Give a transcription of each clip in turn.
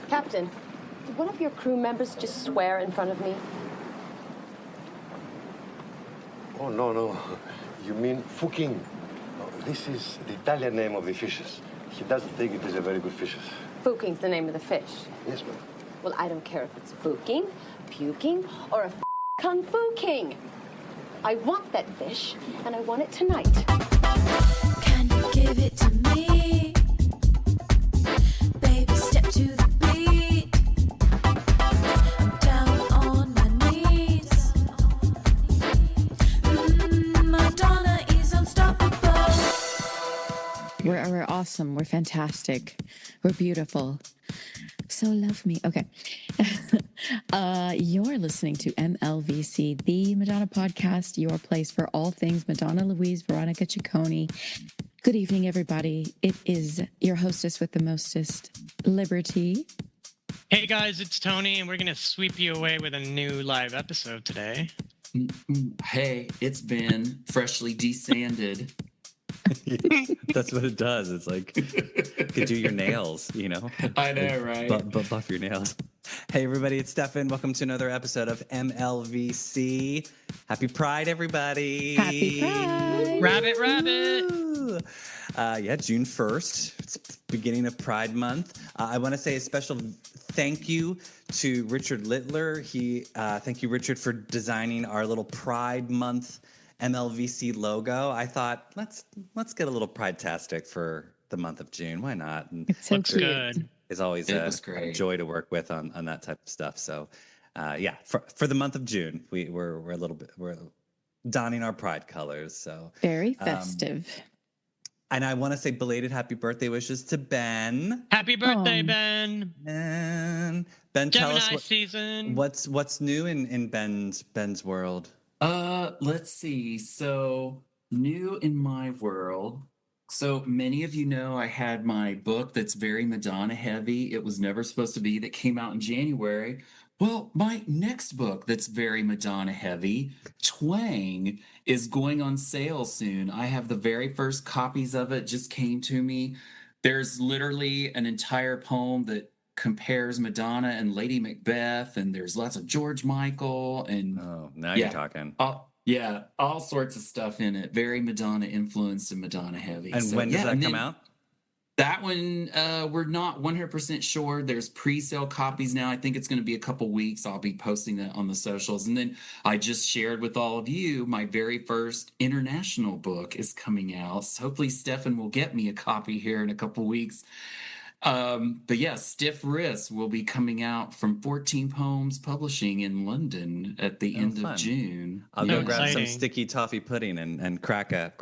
Captain, did one of your crew members just swear in front of me? Oh, no. You mean fucking? No, this is the Italian name of the fishes. He doesn't think it is a very good fishes. Fuking's the name of the fish. Yes, ma'am. Well, I don't care if it's fuking, puking, or a kung fu king. I want that fish, and I want it tonight. Can you give it to me? Baby, step to the beat. I'm down on my knees. Madonna is unstoppable. We're awesome. We're fantastic. We're beautiful. So love me. Okay. You're listening to MLVC, the Madonna podcast, your place for all things Madonna Louise, Veronica Ciccone. Good evening, everybody. It is your hostess with the mostest, Liberty. Hey guys, it's Tony, and we're going to sweep you away with a new live episode today. Hey, it's Ben, freshly desanded. That's what it does. It's like you could do your nails, you know. I know, right? Buff your nails. Hey everybody, it's Stefan. Welcome to another episode of MLVC. Happy Pride, everybody! Happy Pride! Rabbit! Yeah, June 1st. It's beginning of Pride Month. I want to say a special thank you to Richard Littler. Thank you, Richard, for designing our little Pride Month MLVC logo. I thought let's get a little Pride-tastic for the month of June. Why not? And It's so Looks cute. good. It's always a joy to work with on that type of stuff. So, yeah, for the month of June, we're donning our Pride colors. So Very festive. and I want to say belated happy birthday wishes to Ben. Happy birthday, Oh. Ben! And Ben, tell Gemini us season. what's new in Ben's world. Let's see. So, new in my world. So many of you know I had my book that's very Madonna heavy. It was never supposed to be, that came out in January. Well, my next book that's very Madonna heavy, Twang, is going on sale soon. I have the very first copies of it, just came to me. There's literally an entire poem that compares Madonna and Lady Macbeth, and there's lots of George Michael and Oh, now Yeah. you're talking. all sorts of stuff in it. Very Madonna influenced and Madonna heavy. And So, when does yeah, that and come then out? That one, we're not 100% sure. There's pre-sale copies now. I think it's going to be a couple weeks. I'll be posting that on the socials. And then I just shared with all of you my very first international book is coming out. So hopefully Stefan will get me a copy here in a couple weeks. But yeah, Stiff Wrists will be coming out from 14 Poems Publishing in London at the end fun. of June. I'll go Yeah. grab some Exciting. sticky toffee pudding and crack a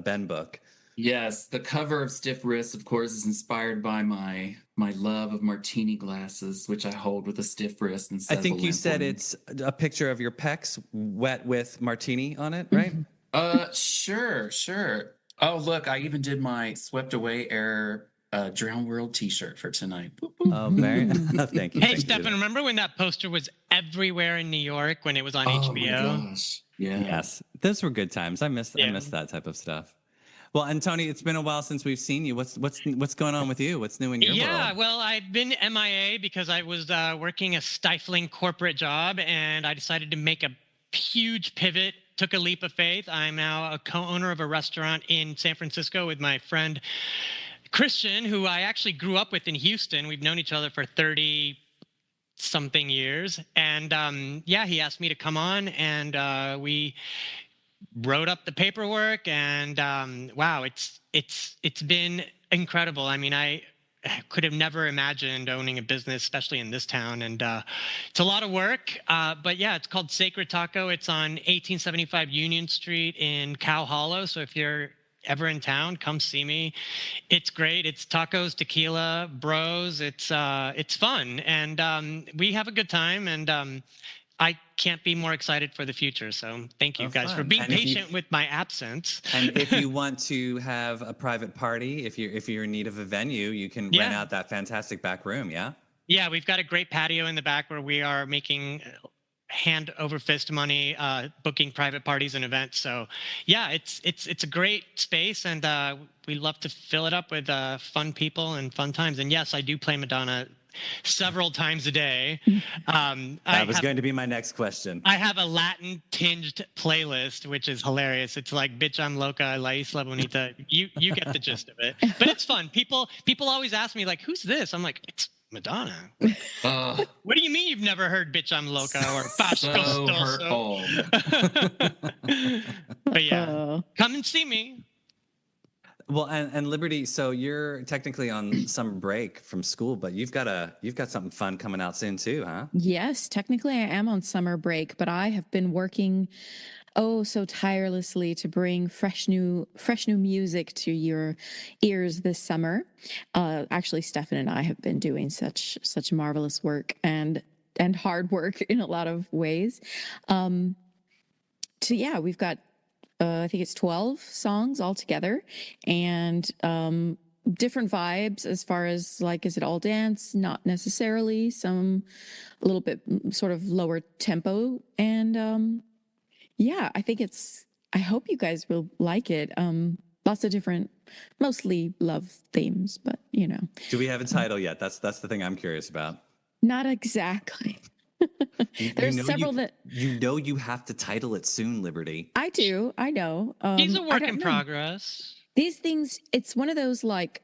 Ben book. Yes, the cover of Stiff Wrists, of course, is inspired by my love of martini glasses, which I hold with a stiff wrist I instead of think a you limp said one. it's a picture of your pecs wet with martini on it, right? Sure. Oh, look, I even did my Swept Away Air Drown World t-shirt for tonight. Boop, boop. Oh, very. Thank you. Hey, thank you. Stefan, remember when that poster was everywhere in New York when it was on Oh HBO? my gosh. Yeah. Yes, those were good times. I miss that type of stuff. Well, and Tony, it's been a while since we've seen you. What's going on with you? What's new in your world? Well, I've been MIA because I was working a stifling corporate job, and I decided to make a huge pivot, took a leap of faith. I'm now a co-owner of a restaurant in San Francisco with my friend Christian, who I actually grew up with in Houston. We've known each other for 30-something years. And he asked me to come on, and we wrote up the paperwork, and wow, it's been incredible. I mean, I could have never imagined owning a business, especially in this town, and it's a lot of work. But yeah, it's called Sacred Taco. It's on 1875 Union Street in Cow Hollow. So if you're ever in town, come see me. It's great. It's tacos, tequila, bros. It's fun, and we have a good time, and I can't be more excited for the future. So thank you guys for fun. being And if you- patient with my absence. And if you want to have a private party, if you're in need of a venue, you can rent Yeah. out that fantastic back room. Yeah. Yeah, we've got a great patio in the back where we are making hand over fist money, booking private parties and events. So yeah, it's a great space, and we love to fill it up with fun people and fun times. And yes, I do play Madonna several times a day. That was going to be my next question. I have a Latin tinged playlist, which is hilarious. It's like "Bitch, I'm Loca, La Isla Bonita." You get the gist of it, but it's fun. People always ask me like, "Who's this?" I'm like, "It's Madonna." What do you mean you've never heard "Bitch, I'm Loca" or "Fasco So Stoso"? But yeah, come and see me. Well, and Liberty, so you're technically on summer break from school, but you've got something fun coming out soon too, huh? Yes, technically I am on summer break, but I have been working so tirelessly to bring fresh new music to your ears this summer. Actually, Stefan and I have been doing such marvelous work and hard work in a lot of ways. We've got I think it's 12 songs altogether, and different vibes as far as like, is it all dance? Not necessarily. Some a little bit sort of lower tempo, and I think I hope you guys will like it. Lots of different, mostly love themes, but Do we have a title yet? That's the thing I'm curious about. not exactly. There's several that you have to title it soon, Liberty. I do. I know. He's a I work don't in know. progress. These things, it's one of those like,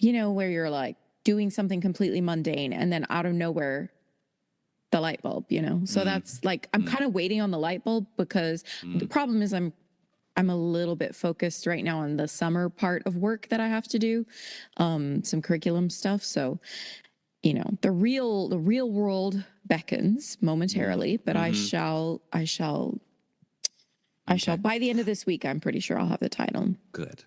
where you're like doing something completely mundane and then out of nowhere, the light bulb, So that's like, I'm kind of waiting on the light bulb because the problem is I'm a little bit focused right now on the summer part of work that I have to do, some curriculum stuff. So, the real world beckons momentarily, but I shall by the end of this week, I'm pretty sure I'll have the title. Good.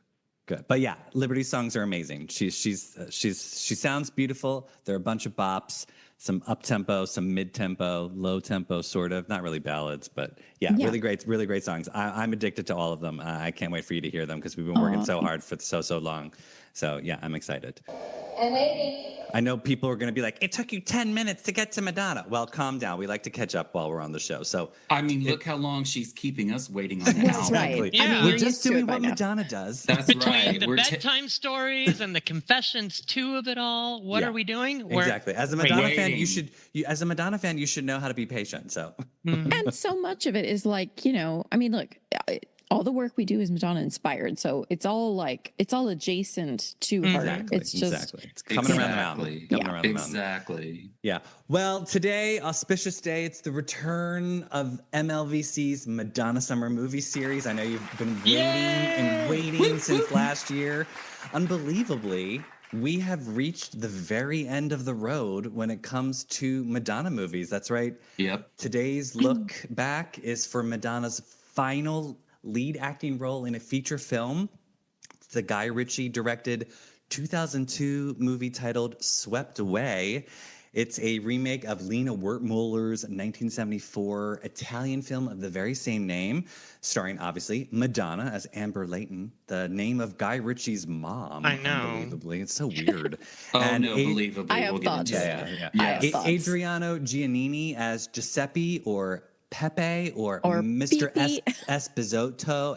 But yeah, Liberty's songs are amazing. She sounds beautiful. There are a bunch of bops, some up tempo, some mid tempo, low tempo, sort of. Not really ballads, but yeah. Really great songs. I'm addicted to all of them. I can't wait for you to hear them because we've been working so hard for so long. So yeah, I'm excited. I'm waiting. I know people are going to be like, it took you 10 minutes to get to Madonna. Well, calm down. We like to catch up while we're on the show. So I mean, look how long she's keeping us waiting on that album. exactly. Yeah. We're you're just used to doing it by what now. Madonna does. That's Between right. the bedtime stories and the confessions too of it all, what are we doing? Exactly. As a Madonna fan, waiting. you should know how to be patient. So And so much of it is like, look, all the work we do is Madonna inspired. So it's all adjacent to her. It's just, It's coming around the mountain. Coming around the mountain. Exactly. Yeah. Well, today, auspicious day. It's the return of MLVC's Madonna Summer Movie Series. I know you've been waiting since last year. Unbelievably, we have reached the very end of the road when it comes to Madonna movies. That's right. Yep. Today's look back is for Madonna's final lead acting role in a feature film. It's the Guy Ritchie directed 2002 movie titled Swept Away. It's a remake of Lena Wertmüller's 1974 Italian film of the very same name, starring, obviously, Madonna as Amber Layton, the name of Guy Ritchie's mom. I know. Unbelievably. It's so weird. Believably. I have we'll get thoughts. into Yeah. that. I have Yes. thoughts. Adriano Giannini as Giuseppe or Pepe or Mr. Beep-beep. Esposito,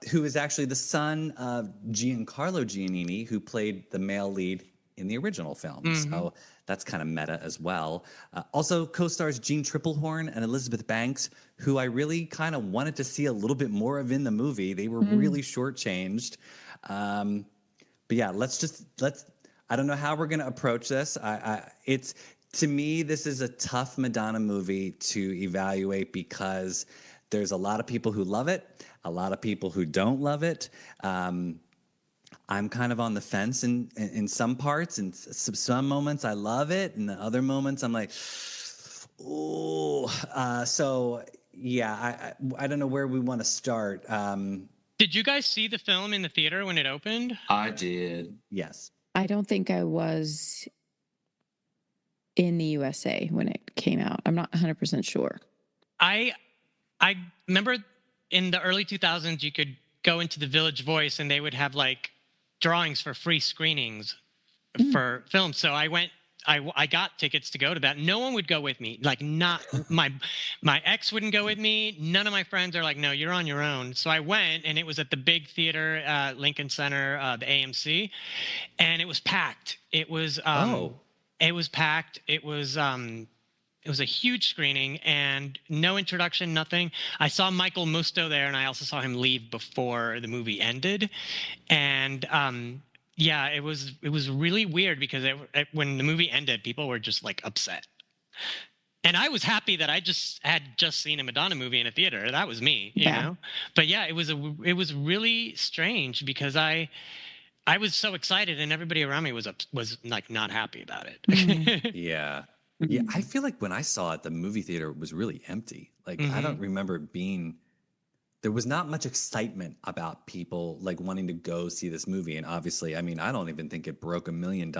who is actually the son of Giancarlo Giannini, who played the male lead in the original film. So that's kind of meta as well. Also co-stars Jean Triplehorn and Elizabeth Banks, who I really kind of wanted to see a little bit more of in the movie. They were really shortchanged. But yeah, let's. I don't know how we're going to approach this. To me, this is a tough Madonna movie to evaluate because there's a lot of people who love it, a lot of people who don't love it. I'm kind of on the fence in some parts, and some moments I love it, and the other moments I'm like, ooh. So yeah, I don't know where we want to start. Did you guys see the film in the theater when it opened? I did. Yes. I don't think I was in the USA when it came out. I'm not 100% sure. I remember in the early 2000s, you could go into the Village Voice and they would have like drawings for free screenings for films. So I went I got tickets to go to that. No one would go with me. Like, not my ex wouldn't go with me. None of my friends are like, no, you're on your own. So I went, and it was at the big theater, Lincoln Center, the AMC, and it was packed. It was packed. It was a huge screening and no introduction, nothing. I saw Michael Musto there, and I also saw him leave before the movie ended. And yeah, it was really weird because when the movie ended, people were just like upset. And I was happy that I had just seen a Madonna movie in a theater. That was me, you know. But yeah, it was really strange because I was so excited, and everybody around me was like not happy about it. Yeah. Yeah, I feel like when I saw it, the movie theater was really empty. Like, I don't remember there was not much excitement about people like wanting to go see this movie. And obviously, I mean, I don't even think it broke $1 million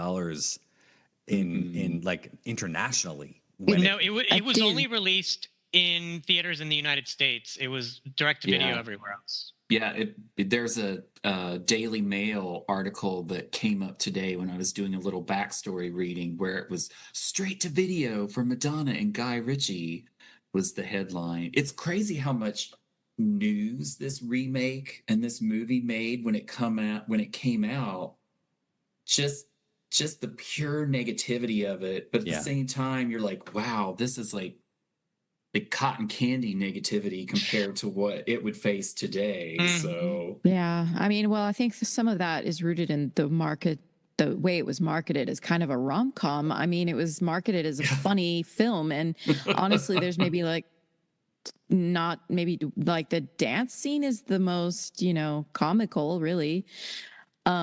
in like internationally. No, it was only released in theaters in the United States. It was direct to video everywhere else. Yeah, there's a Daily Mail article that came up today when I was doing a little backstory reading where it was straight to video for Madonna and Guy Ritchie was the headline. It's crazy how much news this remake and this movie made when it came out. Just the pure negativity of it, but at the same time, you're like, wow, this is like cotton candy negativity compared to what it would face today. So yeah, I mean, well, I think some of that is rooted in the market. The way it was marketed as kind of a rom-com. I mean, it was marketed as a funny film, and honestly, there's maybe like not maybe like the dance scene is the most, you know, comical, really.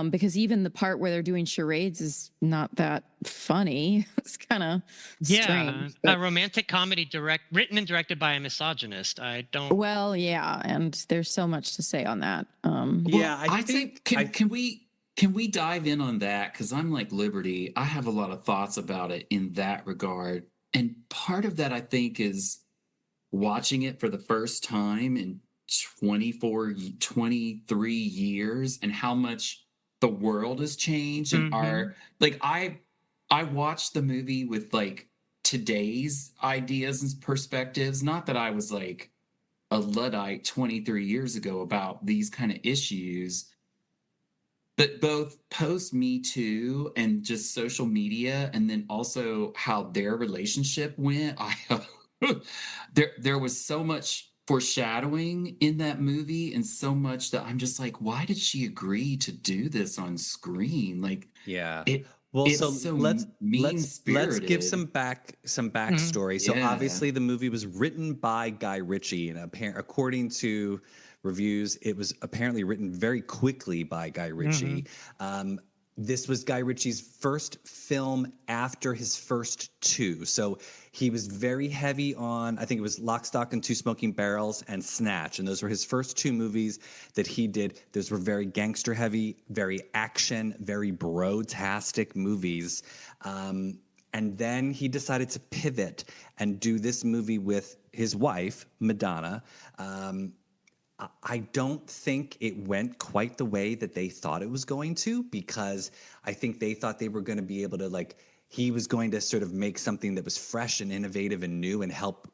Because even the part where they're doing charades is not that funny. It's kind of strange. A romantic comedy written and directed by a misogynist. I don't. Well, yeah, and there's so much to say on that. I think can we dive in on that? Because I'm like Liberty. I have a lot of thoughts about it in that regard, and part of that I think is watching it for the first time in 23 years, and how much the world has changed, and I watched the movie with like today's ideas and perspectives. Not that I was like a Luddite 23 years ago about these kind of issues, but both post Me Too and just social media, and then also how their relationship went. There was so much foreshadowing in that movie, and so much that I'm just like, why did she agree to do this on screen? Like, let's give some backstory. So obviously the movie was written by Guy Ritchie, and according to reviews, it was apparently written very quickly by Guy Ritchie. This was Guy Ritchie's first film after his first two. So he was very heavy on, I think it was Lock, Stock, and Two Smoking Barrels and Snatch. And those were his first two movies that he did. Those were very gangster heavy, very action, very bro-tastic movies. And then he decided to pivot and do this movie with his wife, Madonna. I don't think it went quite the way that they thought it was going to, because I think they thought they were going to be able to, like, he was going to sort of make something that was fresh and innovative and new and help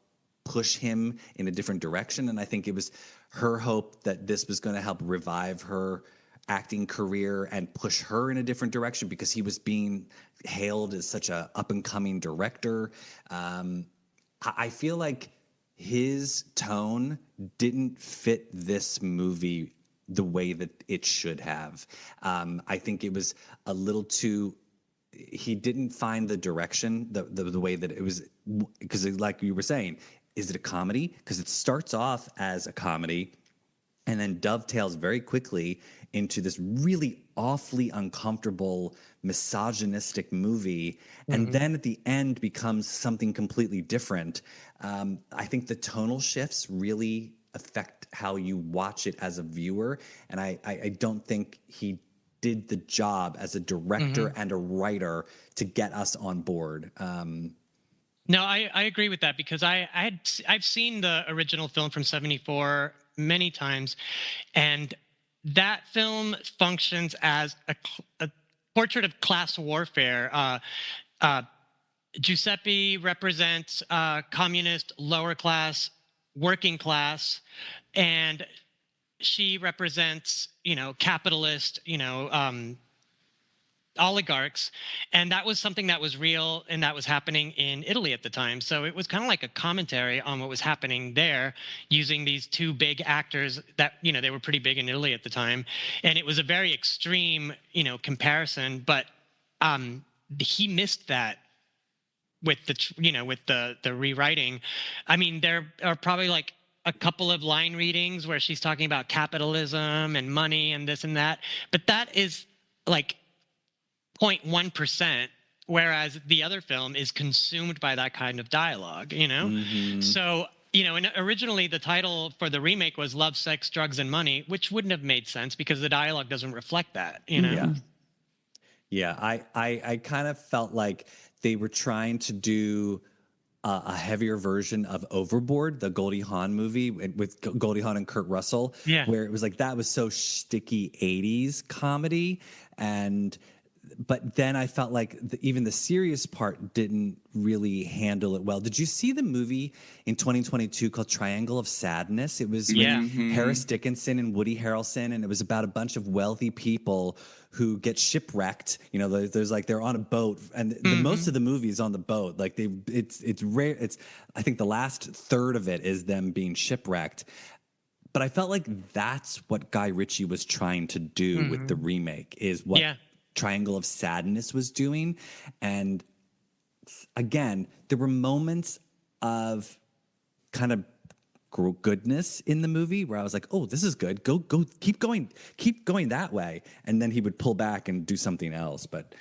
push him in a different direction. And I think it was her hope that this was going to help revive her acting career and push her in a different direction, because he was being hailed as such a up and coming director. I feel like his tone didn't fit this movie the way that it should have. I think it was a little too, he didn't find the direction, the way that it was, because like you were saying, is it a comedy? Because it starts off as a comedy and then dovetails very quickly into this really awfully uncomfortable, misogynistic movie, and then at the end becomes something completely different. I think the tonal shifts really affect how you watch it as a viewer, and I don't think he did the job as a director and a writer to get us on board. No, I agree with that, because I've seen the original film from '74 many times, and that film functions as a portrait of class warfare. Giuseppe represents communist, lower class, working class, and she represents, capitalist, oligarchs. And that was something that was real and that was happening in Italy at the time. So it was kind of like a commentary on what was happening there, using these two big actors that, they were pretty big in Italy at the time. And it was a very extreme, comparison, but he missed that with the rewriting. I mean, there are probably like a couple of line readings where she's talking about capitalism and money and this and that, but that is like 0.1%, whereas the other film is consumed by that kind of dialogue, So, and originally the title for the remake was Love, Sex, Drugs, and Money, which wouldn't have made sense because the dialogue doesn't reflect that, Yeah. Yeah, I kind of felt like they were trying to do a heavier version of Overboard, the Goldie Hawn movie with Goldie Hawn and Kurt Russell, where it was like that was so sticky 80s comedy, but then I felt like even the serious part didn't really handle it well. Did you see the movie in 2022 called Triangle of Sadness? It was with Harris Dickinson and Woody Harrelson, and it was about a bunch of wealthy people who get shipwrecked. There's like they're on a boat, and most of the movie is on the boat. Like it's rare. I think the last third of it is them being shipwrecked. But I felt like that's what Guy Ritchie was trying to do with the remake. Is what. Yeah. Triangle of Sadness was doing. And again, there were moments of kind of goodness in the movie where I was like, oh, this is good. Go, keep going that way. And then he would pull back and do something else. But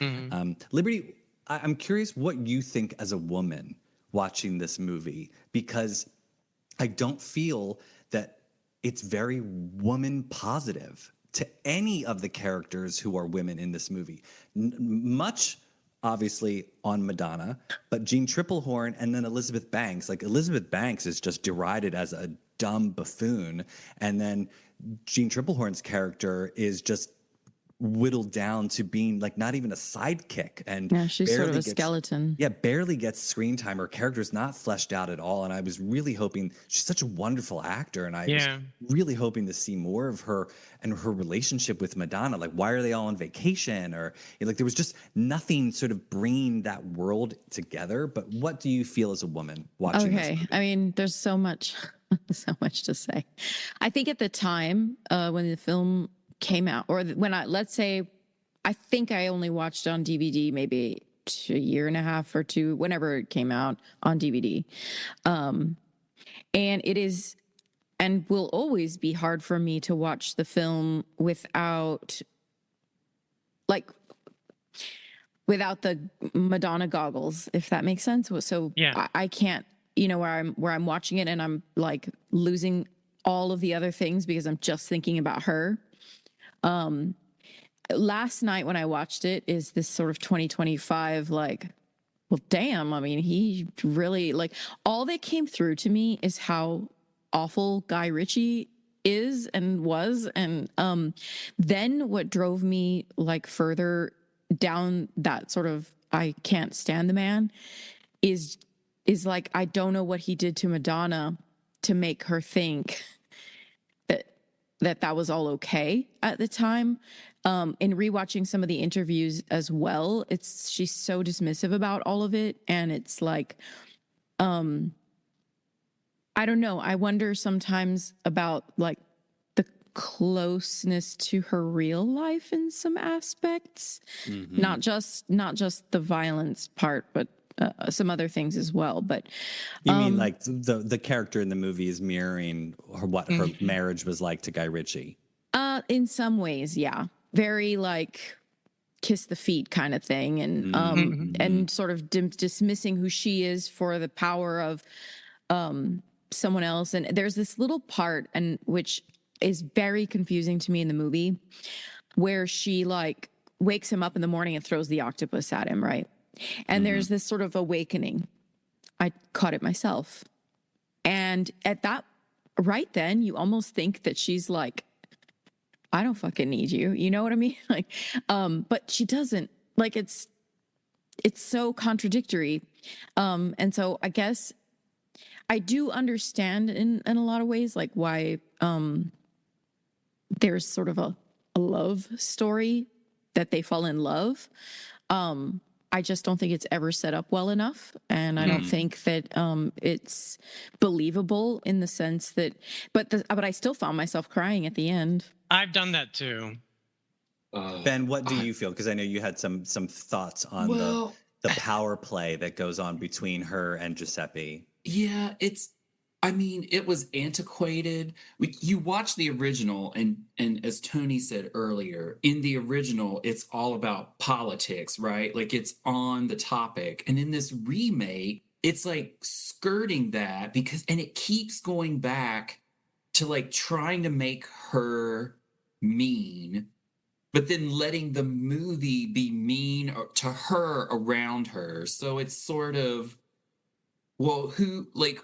Liberty, I'm curious what you think as a woman watching this movie, because I don't feel that it's very woman positive to any of the characters who are women in this movie. Much, obviously, on Madonna, but Jean Triplehorn and then Elizabeth Banks. Like, Elizabeth Banks is just derided as a dumb buffoon. And then Jean Triplehorn's character is just whittled down to being like not even a sidekick, and she's sort of a skeleton. Barely gets screen time. Her character's not fleshed out at all, and I was really hoping, she's such a wonderful actor, and I was really hoping to see more of her and her relationship with Madonna. Like, why are they all on vacation? Or like there was just nothing sort of bringing that world together. But what do you feel as a woman watching this movie? I mean, there's so much to say. I think at the time when the film came out, or when I think I only watched it on DVD maybe a year and a half or two, whenever it came out on DVD. And it is and will always be hard for me to watch the film without the Madonna goggles, if that makes sense. So I can't, where I'm watching it and I'm like losing all of the other things because I'm just thinking about her. Last night when I watched it is this sort of 2025, like, well, damn, I mean, he really, like, all that came through to me is how awful Guy Ritchie is and was. And then what drove me like further down that sort of, I can't stand the man, is like, I don't know what he did to Madonna to make her think that was all okay at the time. In rewatching some of the interviews as well, she's so dismissive about all of it. And it's like, I don't know. I wonder sometimes about like the closeness to her real life in some aspects, not just the violence part, but some other things as well. But you mean like the character in the movie is mirroring what her marriage was like to Guy Ritchie? In some ways, yeah. Very like kiss the feet kind of thing, and and sort of dismissing who she is for the power of someone else. And there's this little part, and which is very confusing to me in the movie, where she like wakes him up in the morning and throws the octopus at him, right? And there's this sort of awakening. I caught it myself. And at that, right then, you almost think that she's like, I don't fucking need you. You know what I mean? Like, but she doesn't. Like, it's it's so contradictory. And so I guess I do understand in a lot of ways, like why there's sort of a love story that they fall in love. I just don't think it's ever set up well enough. And I don't think that it's believable in the sense that, but I still found myself crying at the end. I've done that too. Ben, what do you feel? Because I know you had some thoughts on Well, the power play that goes on between her and Giuseppe. yeah, I mean, it was antiquated. You watch the original, and as Tony said earlier, in the original, it's all about politics, right? Like it's on the topic. And in this remake, it's like skirting that and it keeps going back to like trying to make her mean, but then letting the movie be mean to her around her. So it's sort of, well, who, like,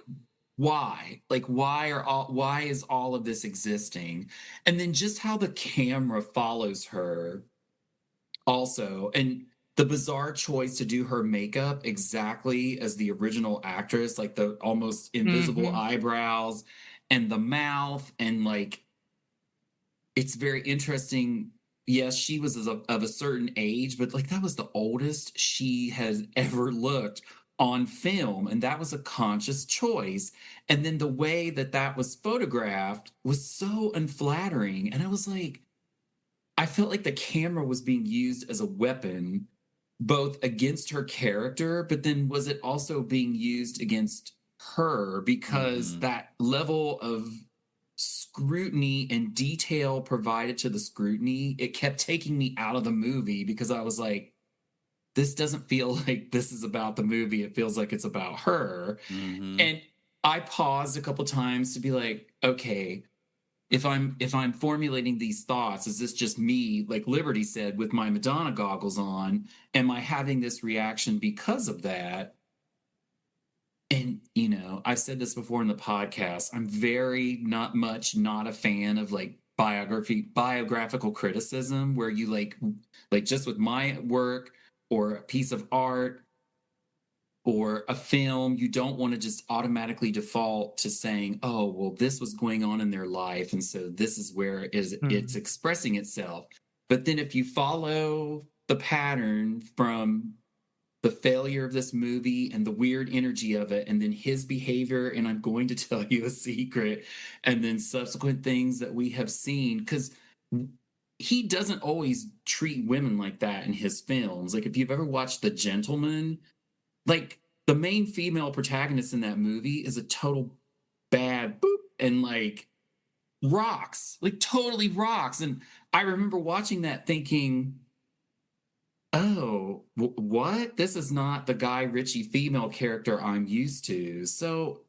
why? Like, why is all of this existing? And then just how the camera follows her also. And the bizarre choice to do her makeup exactly as the original actress, like the almost invisible eyebrows and the mouth, and like it's very interesting. Yes, she was of a certain age, but like that was the oldest she has ever looked on film. And that was a conscious choice. And then the way that that was photographed was so unflattering. And I was like, I felt like the camera was being used as a weapon, both against her character, but then was it also being used against her? Because that level of scrutiny and detail provided to the scrutiny, it kept taking me out of the movie because I was like, this doesn't feel like this is about the movie. It feels like it's about her. And I paused a couple times to be like, okay, if I'm formulating these thoughts, is this just me, like Liberty said, with my Madonna goggles on? Am I having this reaction because of that? And I've said this before in the podcast. I'm very not a fan of like biographical criticism where you like just with my work or a piece of art or a film, you don't want to just automatically default to saying, oh, well, this was going on in their life. And so this is where it's expressing itself. But then if you follow the pattern from the failure of this movie and the weird energy of it, and then his behavior, and I'm going to tell you a secret, and then subsequent things that we have seen, because he doesn't always treat women like that in his films. Like if you've ever watched The Gentleman, like the main female protagonist in that movie is a total bad boop and like rocks, like totally rocks. And I remember watching that thinking, oh, what? This is not the Guy Ritchie female character I'm used to. So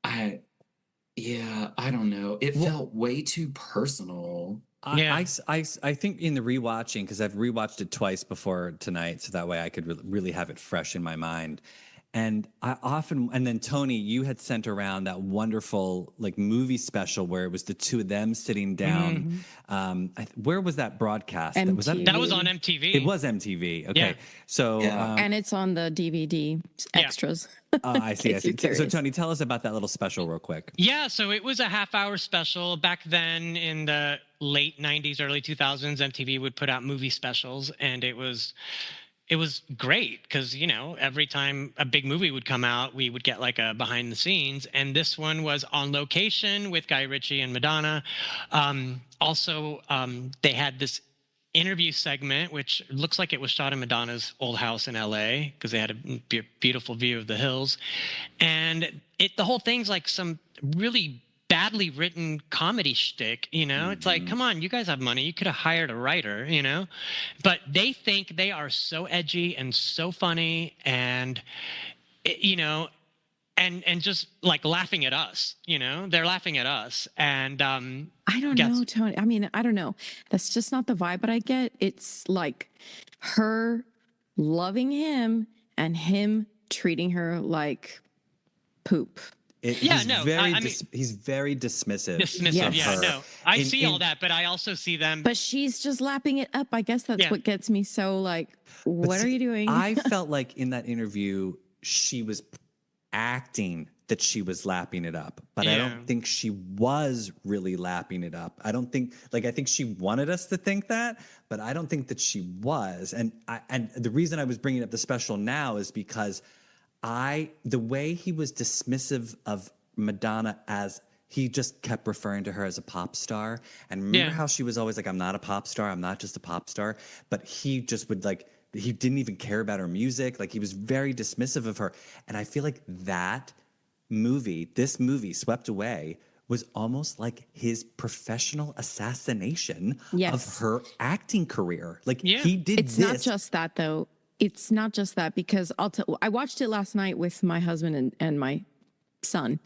I don't know. It felt way too personal. I think in the rewatching, because I've rewatched it twice before tonight, so that way I could really have it fresh in my mind. And and then Tony, you had sent around that wonderful like movie special where it was the two of them sitting down. Where was that broadcast? MTV. That was on MTV. It was MTV. Okay. Yeah. So, And it's on the DVD extras. I see. I case see. you're curious. So Tony, tell us about that little special real quick. Yeah, so it was a half-hour special. Back then in the late 90s, early 2000s, MTV would put out movie specials, and it was great because, every time a big movie would come out, we would get like a behind the scenes. And this one was on location with Guy Ritchie and Madonna. They had this interview segment, which looks like it was shot in Madonna's old house in LA because they had a beautiful view of the hills. And the whole thing's like some really badly written comedy shtick, It's like, come on, you guys have money. You could have hired a writer, But they think they are so edgy and so funny and, and just like laughing at us, They're laughing at us. And I don't know, Tony. I mean, I don't know. That's just not the vibe, but I get it's like her loving him and him treating her like poop. Yeah, he's no, very I mean he's very dismissive. dismissive. of Yeah, her. no, I In- see in- all that, but I also see them. But she's just lapping it up. I guess that's Yeah. what gets me so like, but what are see, you doing? I felt like in that interview she was acting that she was lapping it up, but I Yeah. don't think she was really lapping it up. I don't think I think she wanted us to think that, but I don't think that she was. And the reason I was bringing up the special now is because the way he was dismissive of Madonna, as he just kept referring to her as a pop star. And remember Yeah. how she was always like, I'm not a pop star. I'm not just a pop star. But he just would like, he didn't even care about her music. Like he was very dismissive of her. And I feel like this movie, Swept Away, was almost like his professional assassination of Yes. her acting career. Like Yeah. he did It's this. not just that though. It's not just that, because I watched it last night with my husband and my son,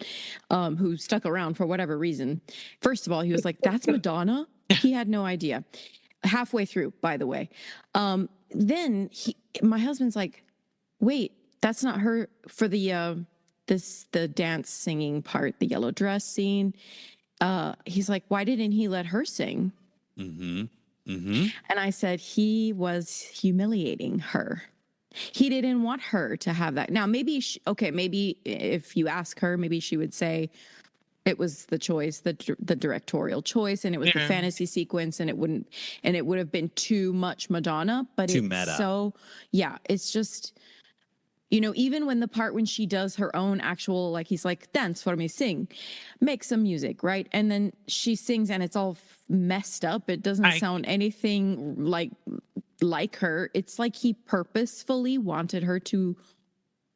who stuck around for whatever reason. First of all, he was like, "That's Madonna." He had no idea. Halfway through, by the way. Then my husband's like, "Wait, that's not her for the dance singing part, the yellow dress scene." He's like, "Why didn't he let her sing?" And I said, he was humiliating her. He didn't want her to have that. Now, maybe, maybe if you ask her, maybe she would say it was the choice, the directorial choice, and it was the Yeah. fantasy sequence, and it would have been too much Madonna, but Too it's meta. so, yeah, it's just, even when the part when she does her own actual, like he's like, dance for me, sing, make some music, right? And then she sings and it's all messed up. It doesn't sound anything like her. It's like he purposefully wanted her to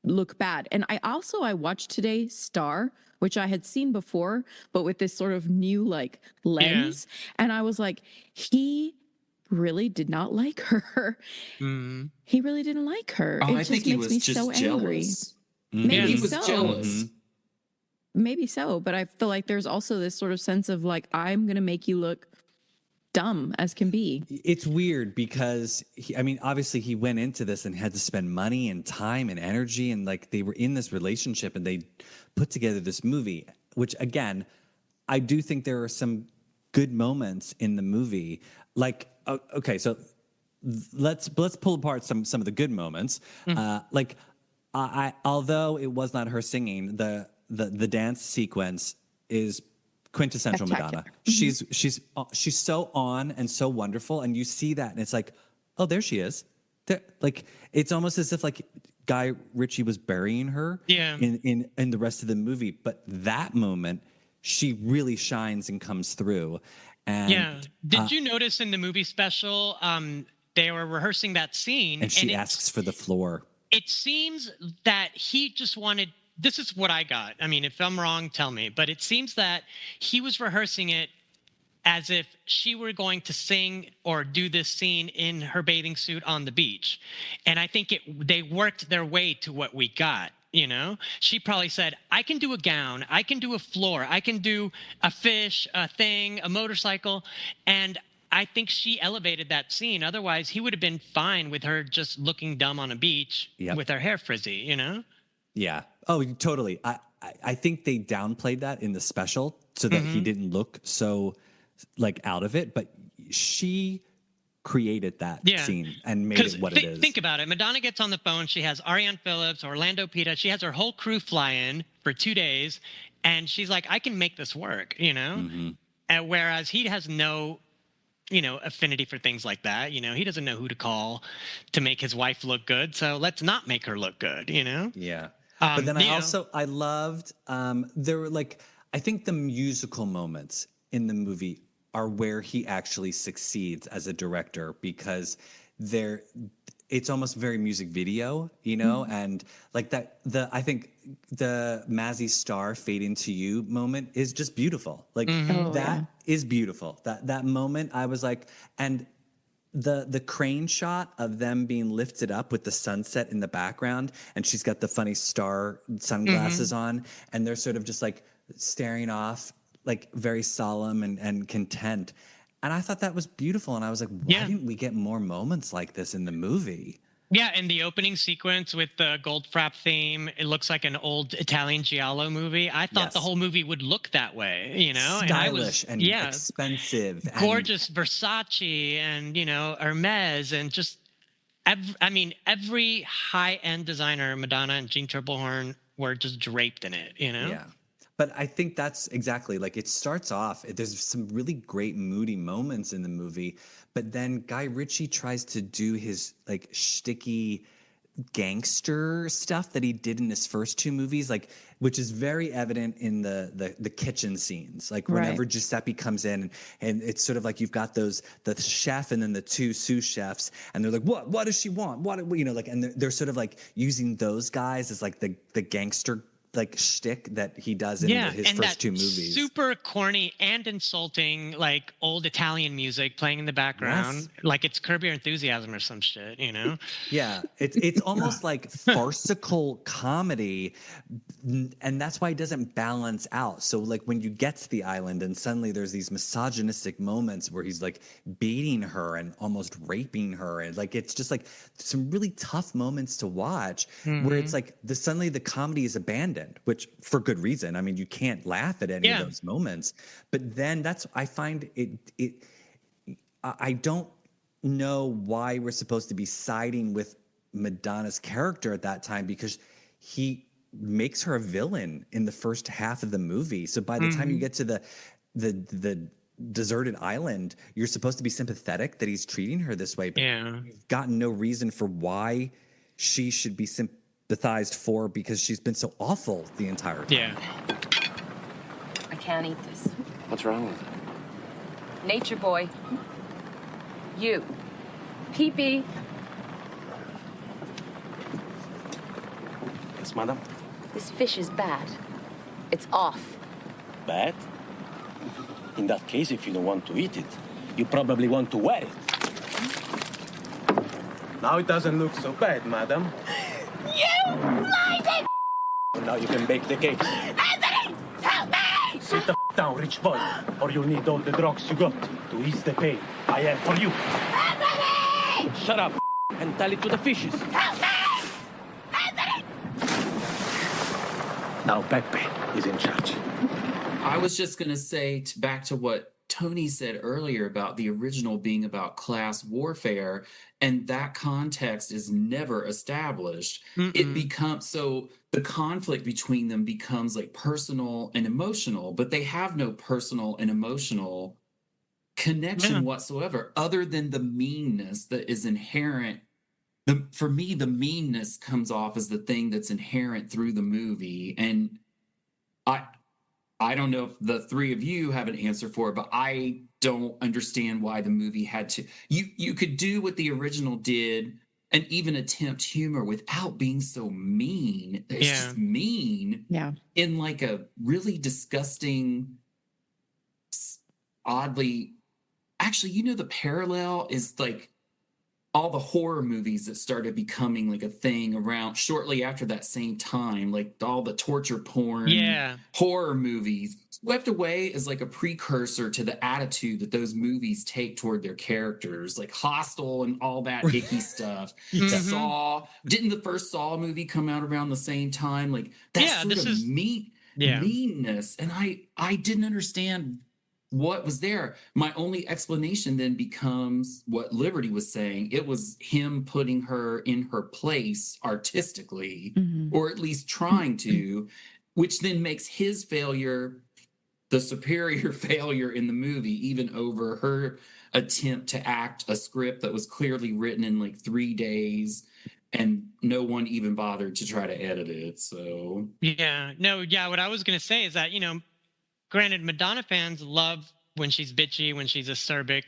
look bad. And I watched today Star, which I had seen before, but with this sort of new like lens. And I was like, he really did not like her. Mm. He really didn't like her. Oh, It I just think he makes was me just so angry. jealous. Maybe Yeah. He was so. jealous. Maybe so, but I feel like there's also this sort of sense of like, I'm going to make you look dumb as can be. It's weird because obviously he went into this and had to spend money and time and energy, and like they were in this relationship and they put together this movie, which again, I do think there are some good moments in the movie. Like, okay, so let's pull apart some of the good moments. Like, although it was not her singing, the dance sequence is quintessential Madonna. She's so on and so wonderful, and you see that, and it's like, oh, there she is. Like it's almost as if like Guy Ritchie was burying her. Yeah. In the rest of the movie, but that moment, she really shines and comes through. And Yeah. Did you notice in the movie special, they were rehearsing that scene, and she asks for the floor. It seems that he just wanted. This is what I got. I mean, if I'm wrong, tell me. But it seems that he was rehearsing it as if she were going to sing or do this scene in her bathing suit on the beach. And I think they worked their way to what we got. She probably said, I can do a gown, I can do a floor, I can do a fish, a thing, a motorcycle. And I think she elevated that scene. Otherwise, he would have been fine with her just looking dumb on a beach with her hair frizzy, Yeah. Oh, totally. I think they downplayed that in the special so that he didn't look so like out of it, but she created that scene and made it what it is. Think about it. Madonna gets on the phone. She has Ariane Phillips, Orlando Pita. She has her whole crew fly in for 2 days. And she's like, I can make this work, And whereas he has no, affinity for things like that. He doesn't know who to call to make his wife look good. So let's not make her look good, Yeah. But then I loved, there were like, I think the musical moments in the movie are where he actually succeeds as a director, because it's almost very music video, and like that, I think the Mazzy Star Fade Into You moment is just beautiful. Like that is beautiful. That moment, I was like, and the crane shot of them being lifted up with the sunset in the background, and she's got the funny star sunglasses on, and they're sort of just like staring off, like very solemn and content. And I thought that was beautiful. And I was like, why didn't we get more moments like this in the movie? Yeah, and the opening sequence with the Goldfrapp theme, it looks like an old Italian giallo movie. I thought the Yes. whole movie would look that way, you know? And I was, Stylish and yeah, expensive and gorgeous Versace and, you know, Hermes and just, every high-end designer, Madonna and Jean Triplehorn, were just draped in it, you know? yeah. But I think that's exactly like it starts off. There's some really great moody moments in the movie, but then Guy Ritchie tries to do his like shticky gangster stuff that he did in his first two movies, like which is very evident in the kitchen scenes. Like whenever Right. Giuseppe comes in, and it's sort of like you've got the chef and then the two sous chefs, and they're like, what does she want? What, you know, like, and they're sort of like using those guys as like the gangster like shtick that he does in Yeah, his and first that two movies. super corny and insulting, like old Italian music playing in the background, Yes. like it's Curb Your Enthusiasm or some shit, you know? Yeah, it's almost like farcical comedy, and that's why it doesn't balance out. So like when you get to the island and suddenly there's these misogynistic moments where he's like beating her and almost raping her, and like it's just like some really tough moments to watch where it's like suddenly the comedy is abandoned, which for good reason. I mean, you can't laugh at any of Yeah. those moments, but then I find I don't know why we're supposed to be siding with Madonna's character at that time, because he makes her a villain in the first half of the movie. So by the time you get to the deserted island, you're supposed to be sympathetic that he's treating her this way, but Yeah. you've gotten no reason for why she should be sympathized for, because she's been so awful the entire time. Yeah. I can't eat this. What's wrong with it? Nature boy. You. Pee-pee. Yes, madam. This fish is bad. It's off. Bad? In that case, if you don't want to eat it, you probably want to wear it. Now it doesn't look so bad, madam. You blinded! Now you can bake the cake. Anthony! Help me! Sit the down, rich boy, or you'll need all the drugs you got to ease the pain. I have for you. Anthony! Shut up and tell it to the fishes. Help me! Anthony! Now Pepe is in charge. I was just going to say back to what Tony said earlier about the original being about class warfare, and that context is never established. It becomes so the conflict between them becomes like personal and emotional, but they have no personal and emotional connection whatsoever, other than the meanness that is inherent. For me, the meanness comes off as the thing that's inherent through the movie, and I don't know if the three of you have an answer for it, but I don't understand why the movie had to. You could do what the original did and even attempt humor without being so mean. It's just mean Yeah. in like a really disgusting, oddly. Actually, you know, the parallel is like all the horror movies that started becoming like a thing around shortly after that same time, like all the torture porn horror movies. Swept Away is like a precursor to the attitude that those movies take toward their characters, like Hostel and all that icky stuff. Saw, didn't the first Saw movie come out around the same time? Like that sort of meanness. And I didn't understand what was there. My only explanation then becomes what Liberty was saying. It was him putting her in her place artistically, or at least trying to, which then makes his failure the superior failure in the movie, even over her attempt to act a script that was clearly written in like 3 days and no one even bothered to try to edit it. So what I was going to say is that, you know, granted, Madonna fans love when she's bitchy, when she's acerbic,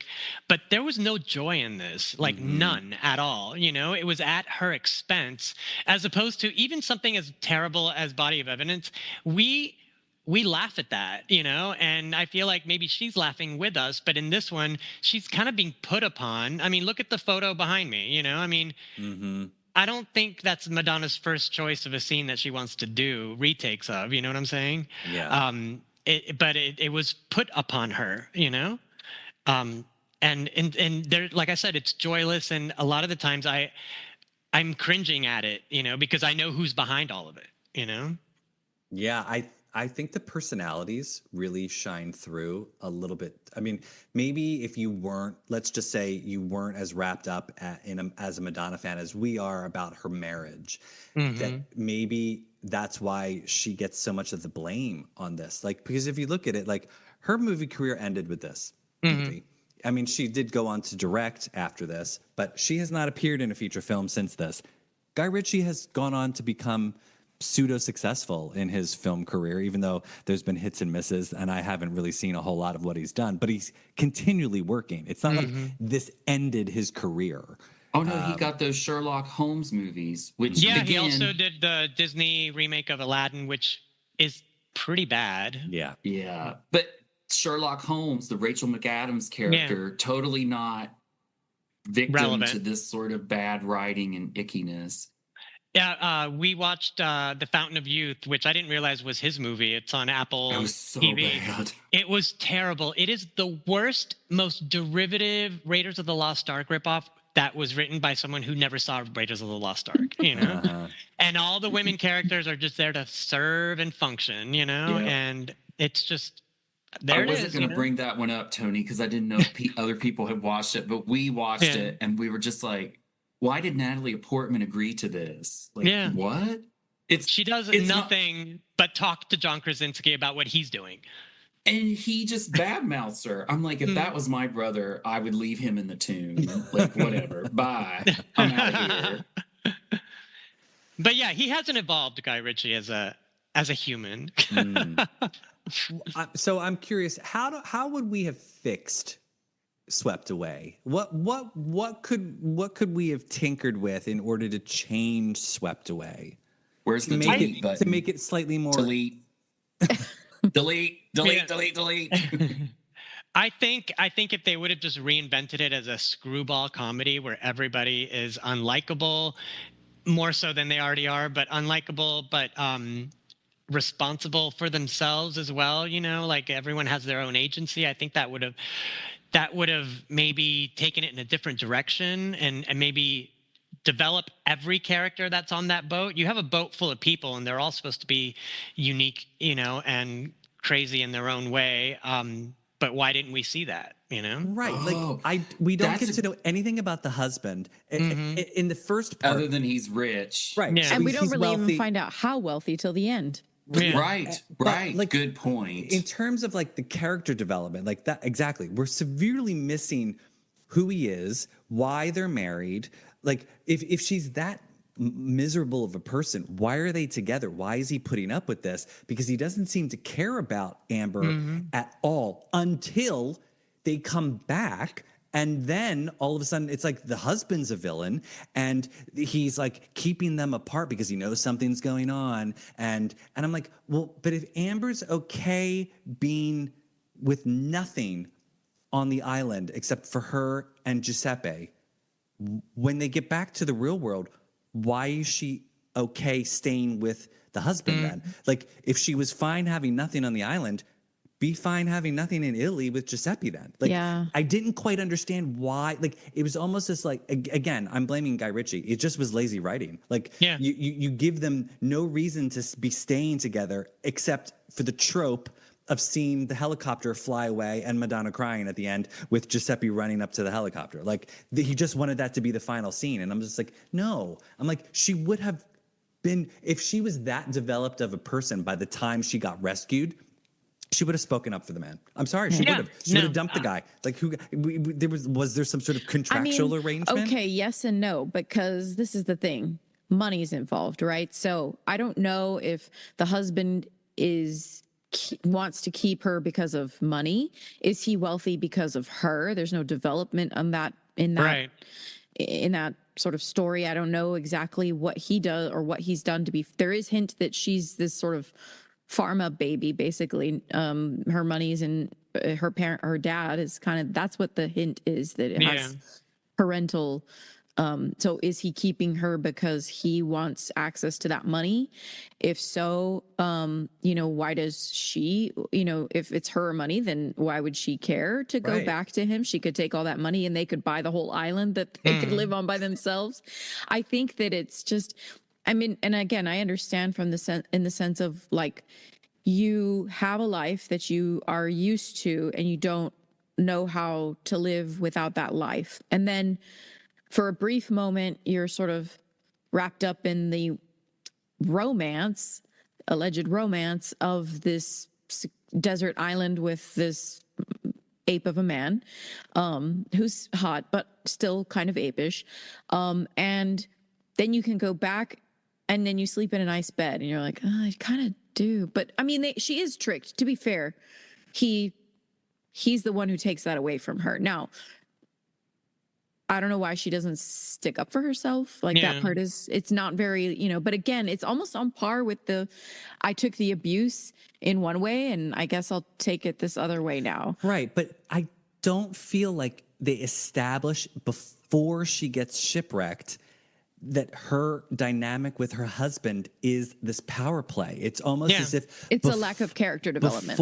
but there was no joy in this, like none at all. You know, it was at her expense, as opposed to even something as terrible as Body of Evidence. We laugh at that, you know, and I feel like maybe she's laughing with us, but in this one, she's kind of being put upon. I mean, look at the photo behind me, you know, I mean, I don't think that's Madonna's first choice of a scene that she wants to do retakes of, you know what I'm saying? Yeah. But it was put upon her, you know? And there, like I said, it's joyless. And a lot of the times I'm cringing at it, because I know who's behind all of it, Yeah, I think the personalities really shine through a little bit. I mean, maybe if you weren't, let's just say you weren't as wrapped up as a Madonna fan as we are about her marriage, that maybe that's why she gets so much of the blame on this. Like, because if you look at it, like her movie career ended with this movie. I mean, she did go on to direct after this, but she has not appeared in a feature film since this. Guy Ritchie has gone on to become pseudo successful in his film career, even though there's been hits and misses, and I haven't really seen a whole lot of what he's done, but he's continually working. It's not like this ended his career. Oh no, he got those Sherlock Holmes movies, which Yeah, again, he also did the Disney remake of Aladdin, which is pretty bad. Yeah. yeah. But Sherlock Holmes, the Rachel McAdams character, totally not victim Relevant. to this sort of bad writing and ickiness. Yeah, we watched The Fountain of Youth, which I didn't realize was his movie. It's on Apple It was so TV. bad. It was terrible. It is the worst, most derivative Raiders of the Lost Ark ripoff that was written by someone who never saw Raiders of the Lost Ark, And all the women characters are just there to serve and function, And it's just there. I wasn't going to bring that one up, Tony, because I didn't know if other people had watched it, but we watched it and we were just like, why did Natalie Portman agree to this? Like, what? She does nothing but talk to John Krasinski about what he's doing. And he just badmouths her. I'm like, if that was my brother, I would leave him in the tomb. Like, whatever. Bye. I'm out of here. But yeah, he hasn't evolved, Guy Ritchie, as a human. So I'm curious, how would we have fixed Swept Away? What could we have tinkered with in order to change Swept Away? Where's the delete button? To make it slightly more delete. delete. I think if they would have just reinvented it as a screwball comedy where everybody is unlikable, more so than they already are, but unlikable, but responsible for themselves as well, like everyone has their own agency. I think that would have maybe taken it in a different direction and maybe develop every character that's on that boat. You have a boat full of people and they're all supposed to be unique, and crazy in their own way. But why didn't we see that, Right. Like we don't get to know anything about the husband in the first part. Other than he's rich. Right. Yeah. So And we don't he's really wealthy. even find out how wealthy till the end. Yeah. Right. like, Good point. In terms of like the character development, like that, exactly. We're severely missing who he is, why they're married. Like if she's that miserable of a person, why are they together? Why is he putting up with this? Because he doesn't seem to care about Amber at all until they come back. And then all of a sudden it's like the husband's a villain and he's like keeping them apart because he knows something's going on. And I'm like, well, but if Amber's okay being with nothing on the island except for her and Giuseppe, when they get back to the real world, why is she okay staying with the husband then? Like if she was fine having nothing on the island, be fine having nothing in Italy with Giuseppe then. Like, Yeah. I didn't quite understand why. Like, it was almost this like, again, I'm blaming Guy Ritchie. It just was lazy writing. Like, you give them no reason to be staying together except for the trope of seeing the helicopter fly away and Madonna crying at the end with Giuseppe running up to the helicopter. Like, he just wanted that to be the final scene. And I'm just like, no. I'm like, she would have been, if she was that developed of a person by the time she got rescued, she would have spoken up for the man. I'm sorry, she would have. She would have dumped the guy. Like who? Was there some sort of contractual arrangement? Okay, yes and no, because this is the thing: money's involved, right? So I don't know if the husband wants to keep her because of money. Is he wealthy because of her? There's no development on that in that sort of story. I don't know exactly what he does or what he's done to be. There is hint that she's this sort of pharma baby, basically. Her money's in her dad is kind of, that's what the hint is, that it has parental So is he keeping her because he wants access to that money? If so, why does she, if it's her money, then why would she care to go Right. back to him? She could take all that money and they could buy the whole island that they could live on by themselves. I think that it's just, I mean, and again, I understand from in the sense of like, you have a life that you are used to and you don't know how to live without that life. And then for a brief moment, you're sort of wrapped up in the alleged romance of this desert island with this ape of a man, who's hot, but still kind of apish. And then you can go back and then you sleep in a nice bed and you're like, oh, I kind of do. But I mean, she is tricked. To be fair, he's the one who takes that away from her. Now, I don't know why she doesn't stick up for herself. Like that part it's not very, but again, it's almost on par with I took the abuse in one way and I guess I'll take it this other way now. Right. But I don't feel like they establish before she gets shipwrecked that her dynamic with her husband is this power play. It's almost as if it's a lack of character development.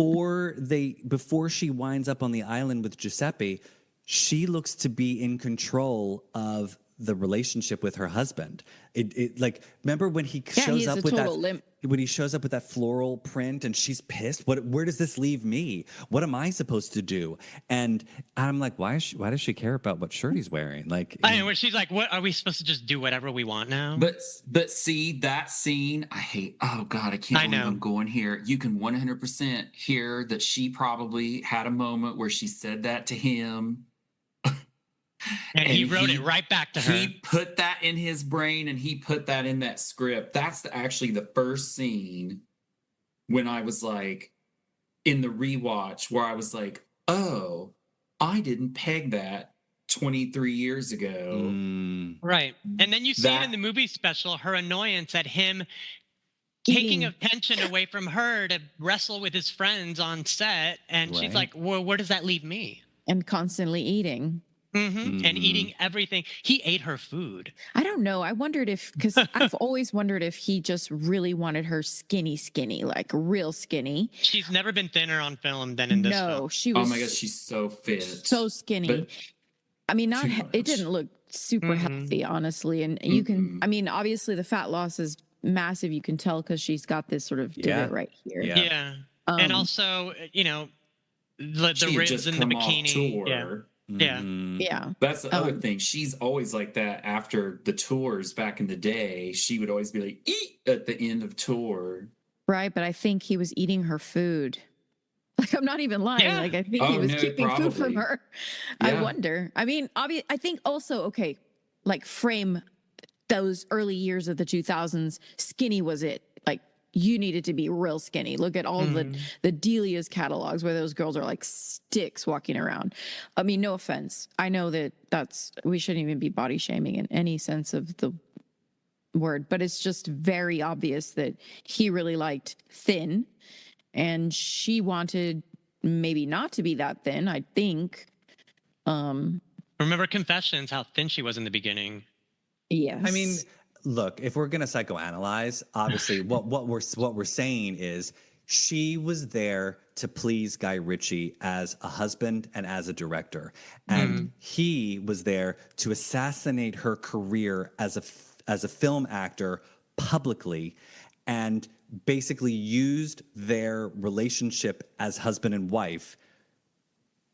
Before she winds up on the island with Giuseppe, she looks to be in control of the relationship with her husband. It like, remember when he shows up with that when he shows up with that floral print and she's pissed? Where does this leave me? What am I supposed to do? And I'm like, why does she care about what shirt he's wearing? Like, I mean, when she's like, what are we supposed to just do whatever we want now? But see that scene, I hate. Oh God, I can't believe I'm going here. You can 100% hear that she probably had a moment where she said that to him. And he wrote it right back to her. He put that in his brain and he put that in that script. That's actually the first scene when I was like, in the rewatch, where I was like, oh, I didn't peg that 23 years ago. Right. And then you see it in the movie special, her annoyance at him taking attention away from her to wrestle with his friends on set. And she's like, well, where does that leave me? And constantly eating. And eating everything. He ate her food. I don't know. I wondered because I've always wondered if he just really wanted her skinny, like real skinny. She's never been thinner on film than in this film. No, she was. Oh my God, she's so fit. So skinny. But I mean, it didn't look super healthy, honestly. And you can, I mean, obviously the fat loss is massive. You can tell because she's got this sort of divot right here. Yeah. And also, the ribs in the bikini. Yeah. That's the other thing. She's always like that after the tours back in the day. She would always be like, eat at the end of tour. Right. But I think he was eating her food. Like, I'm not even lying. Like, I think he was keeping food from her. I wonder. I mean, I think also, okay, like frame those early years of the 2000s, skinny was it. Like, you needed to be real skinny. Look at all the Delia's catalogs where those girls are like sticks walking around. I mean, no offense. I know we shouldn't even be body shaming in any sense of the word, but it's just very obvious that he really liked thin and she wanted maybe not to be that thin, I think. Remember Confessions, how thin she was in the beginning. Yes. I mean, look, if we're gonna psychoanalyze, obviously, what we're saying is she was there to please Guy Ritchie as a husband and as a director, and he was there to assassinate her career as a film actor publicly, and basically used their relationship as husband and wife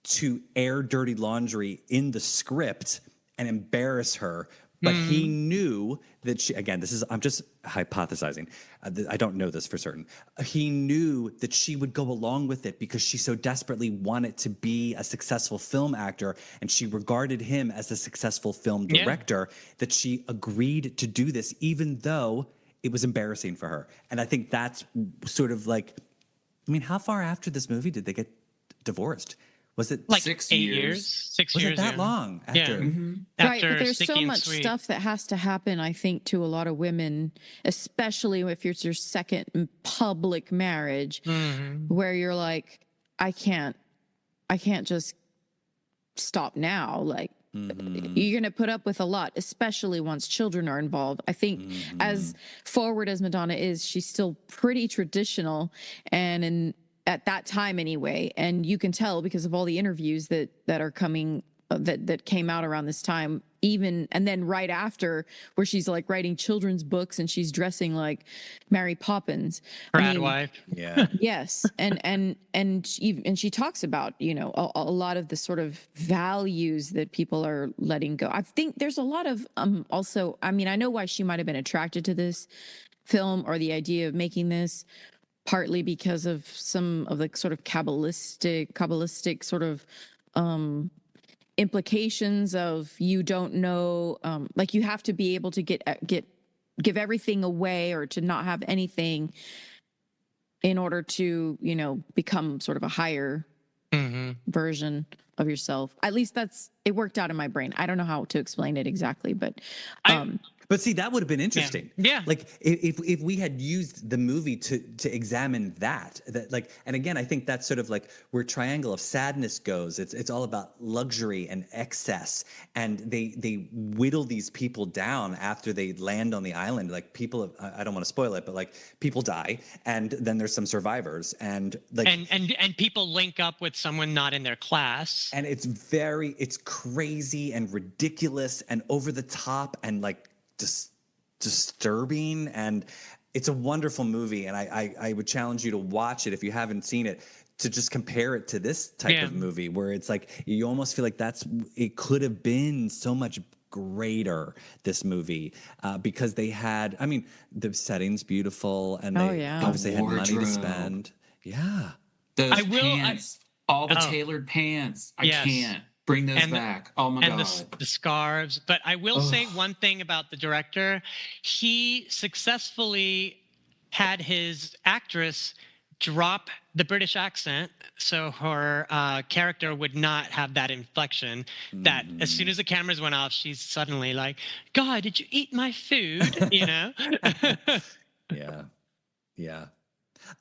to air dirty laundry in the script and embarrass her. But he knew that I'm just hypothesizing. I don't know this for certain. He knew that she would go along with it because she so desperately wanted to be a successful film actor, and she regarded him as a successful film director, that she agreed to do this, even though it was embarrassing for her. And I think that's sort of like, I mean, how far after this movie did they get divorced? Was it like 6 years? 6 was years. it that long? After? Right, but there's Sticky so and much Sweet. stuff that has to happen, I think, to a lot of women, especially if it's your second public marriage, where you're like, I can't just stop now. Like, you're going to put up with a lot, especially once children are involved. I think as forward as Madonna is, she's still pretty traditional, and at that time anyway. And you can tell because of all the interviews that are coming that came out around this time, even, and then right after, where she's like writing children's books and she's dressing like Mary Poppins. Brad wife. Yeah. Yes, and she talks about, you know, a lot of the sort of values that people are letting go. I think there's a lot of also, I mean, I know why she might have been attracted to this film or the idea of making this, partly because of some of the sort of kabbalistic sort of implications of, you don't know, like you have to be able to give everything away or to not have anything in order to, you know, become sort of a higher version of yourself. At least it worked out in my brain. I don't know how to explain it exactly, but But see, that would have been interesting. Yeah. Like if we had used the movie to examine that like, and again, I think that's sort of like where Triangle of Sadness goes. It's all about luxury and excess, and they whittle these people down after they land on the island. Like people, I don't want to spoil it, but like people die, and then there's some survivors, and like and people link up with someone not in their class, and it's crazy and ridiculous and over the top and like disturbing, and it's a wonderful movie, and I would challenge you to watch it if you haven't seen it, to just compare it to this type of movie where it's like you almost feel like it could have been so much greater, this movie, because they had, I mean, the setting's beautiful, and they obviously had money to spend. Those pants, all the tailored pants, I can't bring those back. Oh my God. And the scarves. But I will say one thing about the director. He successfully had his actress drop the British accent so her character would not have that inflection, that as soon as the cameras went off, she's suddenly like, God, did you eat my food? You know? Yeah.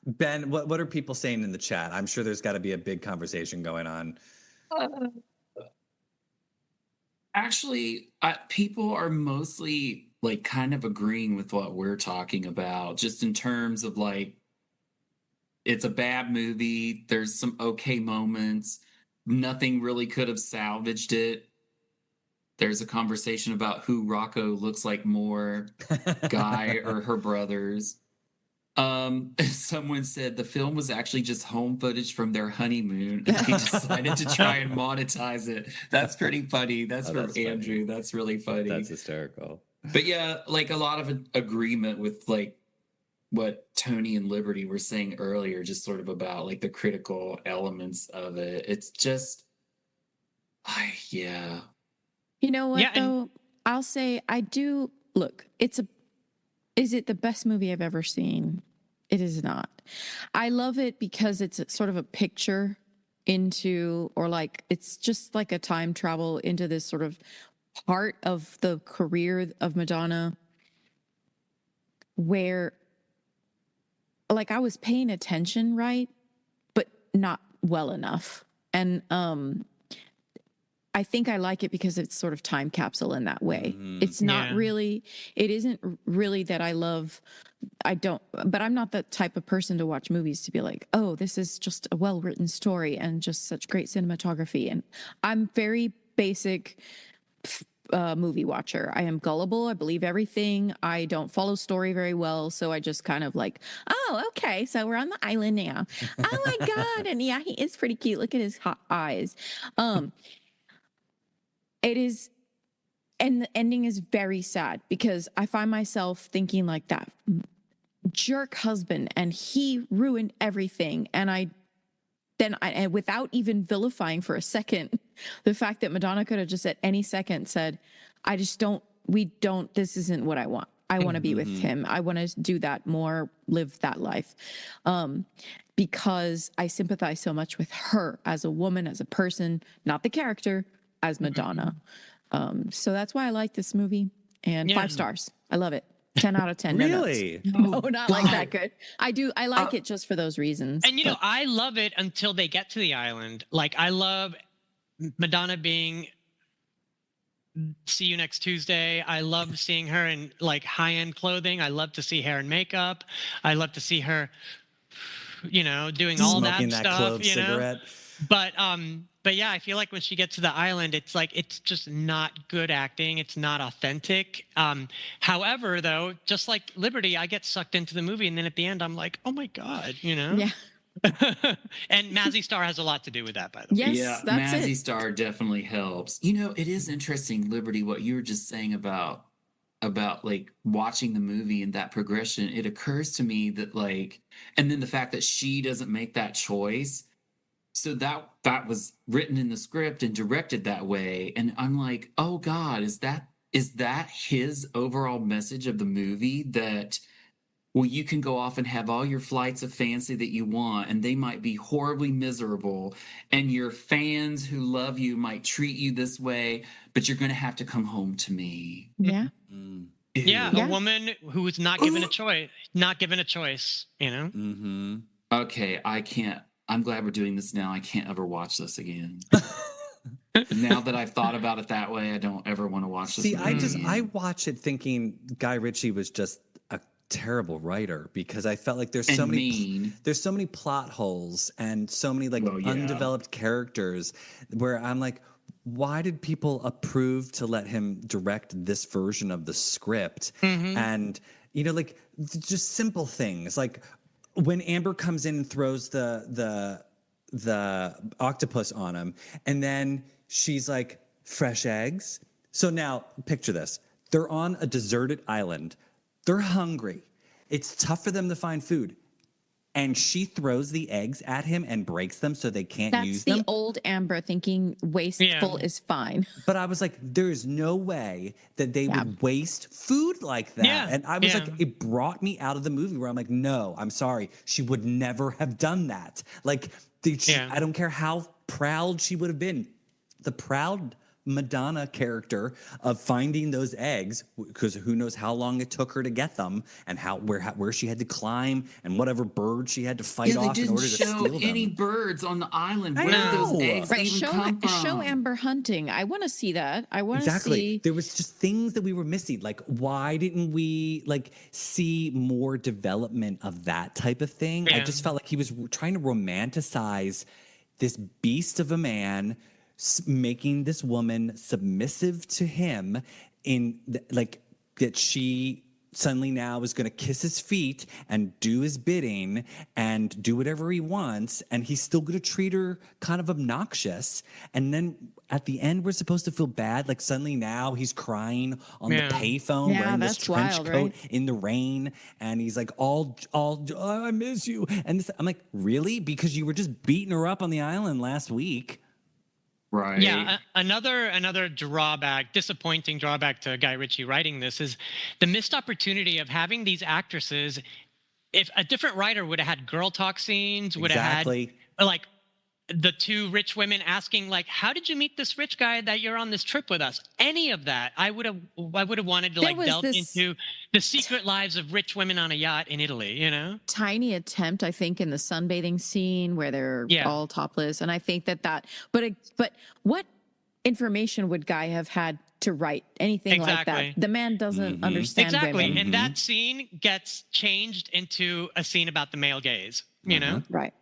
Ben, what are people saying in the chat? I'm sure there's got to be a big conversation going on. Actually, people are mostly like kind of agreeing with what we're talking about, just in terms of like, it's a bad movie. There's some okay moments. Nothing really could have salvaged it. There's a conversation about who Rocco looks like more, Guy or her brothers. Someone said the film was actually just home footage from their honeymoon, and they decided to try and monetize it. That's pretty funny. That's from Andrew. Funny. That's really funny. That's hysterical. But yeah, like a lot of agreement with like what Tony and Liberty were saying earlier, just sort of about like the critical elements of it. It's just, You know what, though? I'll say I do. Look, is it the best movie I've ever seen? It is not. I love it because it's sort of a picture into, or like, it's just like a time travel into this sort of part of the career of Madonna where, like, I was paying attention, right? But not well enough. And I think I like it because it's sort of time capsule in that way. It's not really, it isn't really that but I'm not the type of person to watch movies to be like, oh, this is just a well-written story and just such great cinematography. And I'm very basic movie watcher. I am gullible. I believe everything. I don't follow story very well. So I just kind of like, oh, okay. So we're on the island now. Oh my God. And yeah, he is pretty cute. Look at his hot eyes. It is, and the ending is very sad because I find myself thinking like that jerk husband, and he ruined everything. And and without even vilifying for a second, the fact that Madonna could have just at any second said, this isn't what I want. I want to be with him. I want to do that more, live that life. Because I sympathize so much with her as a woman, as a person, not the character, as Madonna. So that's why I like this movie. And 5 stars. I love it. 10 out of 10. Really? No, not like that good. I like it just for those reasons. And, you know, I love it until they get to the island. Like, I love Madonna being See You Next Tuesday. I love seeing her in like high-end clothing. I love to see hair and makeup. I love to see her, doing all Smoking that that stuff, clove cigarette. But yeah, I feel like when she gets to the island, it's like it's just not good acting. It's not authentic. However, though, just like Liberty, I get sucked into the movie, and then at the end, I'm like, oh my god, Yeah. And Mazzy Star has a lot to do with that, by the way. Yes, Yeah, that's Mazzy it. Star definitely helps. It is interesting, Liberty, what you were just saying about like watching the movie and that progression. It occurs to me that like, and then the fact that she doesn't make that choice. So that was written in the script and directed that way. And I'm like, oh God, is that his overall message of the movie that well, you can go off and have all your flights of fancy that you want, and they might be horribly miserable, and your fans who love you might treat you this way, but you're going to have to come home to me. Yeah. Ew. Yeah, a Yeah. woman who is not given a choice, Mm-hmm. Okay, I can't. I'm glad we're doing this now. I can't ever watch this again. Now that I've thought about it that way, I don't ever want to watch this See, movie again. I watch it thinking Guy Ritchie was just a terrible writer because I felt like there's so And many mean. there's so many plot holes and so many like Well, yeah. undeveloped characters where I'm like, why did people approve to let him direct this version of the script? And like just simple things like when Amber comes in and throws the octopus on him, and then she's like, fresh eggs. So now picture this. They're on a deserted island. They're hungry. It's tough for them to find food. And she throws the eggs at him and breaks them so they can't That's use the them. old Amber thinking wasteful is fine. But I was like, there's no way that they Yeah. would waste food like that. Yeah, And I was yeah. like, it brought me out of the movie where I'm like, no, I'm sorry. She would never have done that. Like, I don't care how proud she would have been. The proud Madonna character of finding those eggs, because who knows how long it took her to get them, and where she had to climb, and whatever bird she had to fight Yeah, they off in didn't order to show steal any them. birds on the island. I Where did those know. eggs Right. even come from? Show Amber hunting. I want to see that. I want to Exactly. see. There was just things that we were missing. Like, why didn't we see more development of that type of thing? I Yeah. just felt like he was trying to romanticize this beast of a man, making this woman submissive to him that she suddenly now is going to kiss his feet and do his bidding and do whatever he wants, and he's still going to treat her kind of obnoxious. And then at the end, we're supposed to feel bad. Like suddenly now he's crying on the payphone Yeah, wearing this that's trench wild, coat right? in the rain, and he's like, oh, I miss you. And I'm like, really? Because you were just beating her up on the island last week. Right. Yeah, another disappointing drawback to Guy Ritchie writing this is the missed opportunity of having these actresses. If a different writer would have had girl talk scenes, would have had like the two rich women asking like, how did you meet this rich guy that you're on this trip with us? Any of that, I would have wanted to like delve into the secret lives of rich women on a yacht in Italy, Tiny attempt, I think, in the sunbathing scene where they're all topless, and I think that. But what information would Guy have had to write anything like that? The man doesn't understand women. And that scene gets changed into a scene about the male gaze. Right.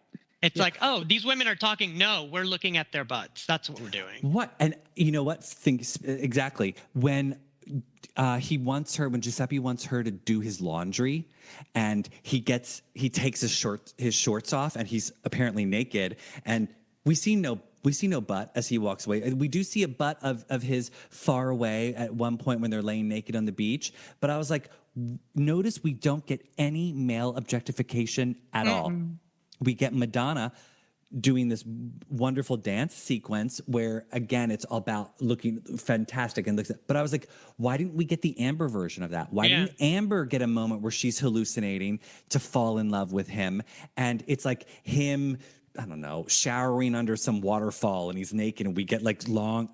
It's like, oh, these women are talking. No, we're looking at their butts. That's what we're doing. What? And you know what? Exactly. When when Giuseppe wants her to do his laundry, and he takes his shorts off, and he's apparently naked, and we see no butt as he walks away. We do see a butt of his far away at one point when they're laying naked on the beach. But I was like, notice we don't get any male objectification at all. We get Madonna doing this wonderful dance sequence where, again, it's all about looking fantastic. But I was like, why didn't we get the Amber version of that? Why didn't Amber get a moment where she's hallucinating to fall in love with him? And it's like him I don't know, showering under some waterfall and he's naked and we get like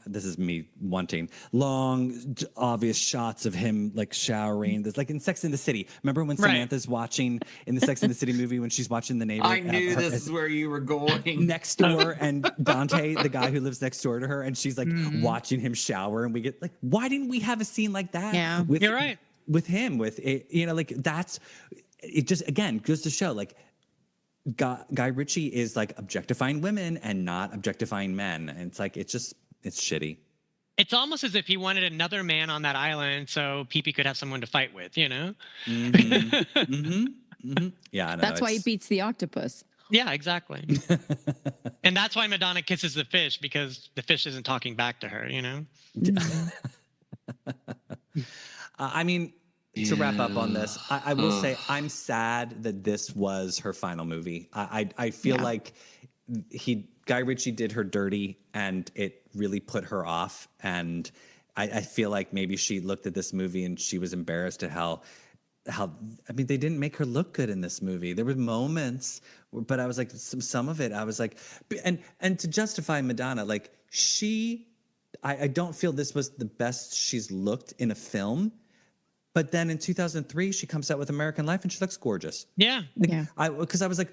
this is me wanting long, obvious shots of him like showering. There's like in Sex and the City. Remember when Right. Samantha's watching in the Sex and the City movie when she's watching the neighbor? I knew this is where you were going. Next door, and Dante, the guy who lives next door to her, and she's like watching him shower and we get like, why didn't we have a scene like that? Yeah. You're right. With him, with it, like it just again goes to show like Guy Ritchie is like objectifying women and not objectifying men. And it's like, it's shitty. It's almost as if he wanted another man on that island so Pee-Pee could have someone to fight with, you know? Yeah, I know. That's why he beats the octopus. Yeah, exactly. And that's why Madonna kisses the fish, because the fish isn't talking back to her, you know? I mean, to wrap up on this, I will say I'm sad that this was her final movie. I feel like Guy Ritchie did her dirty and it really put her off. And I feel like maybe she looked at this movie and she was embarrassed at how I mean, they didn't make her look good in this movie. There were moments, but I was like, some of it, I was like, and to justify Madonna, like I don't feel this was the best she's looked in a film. But then in 2003, she comes out with American Life and she looks gorgeous. Yeah. Because I was like,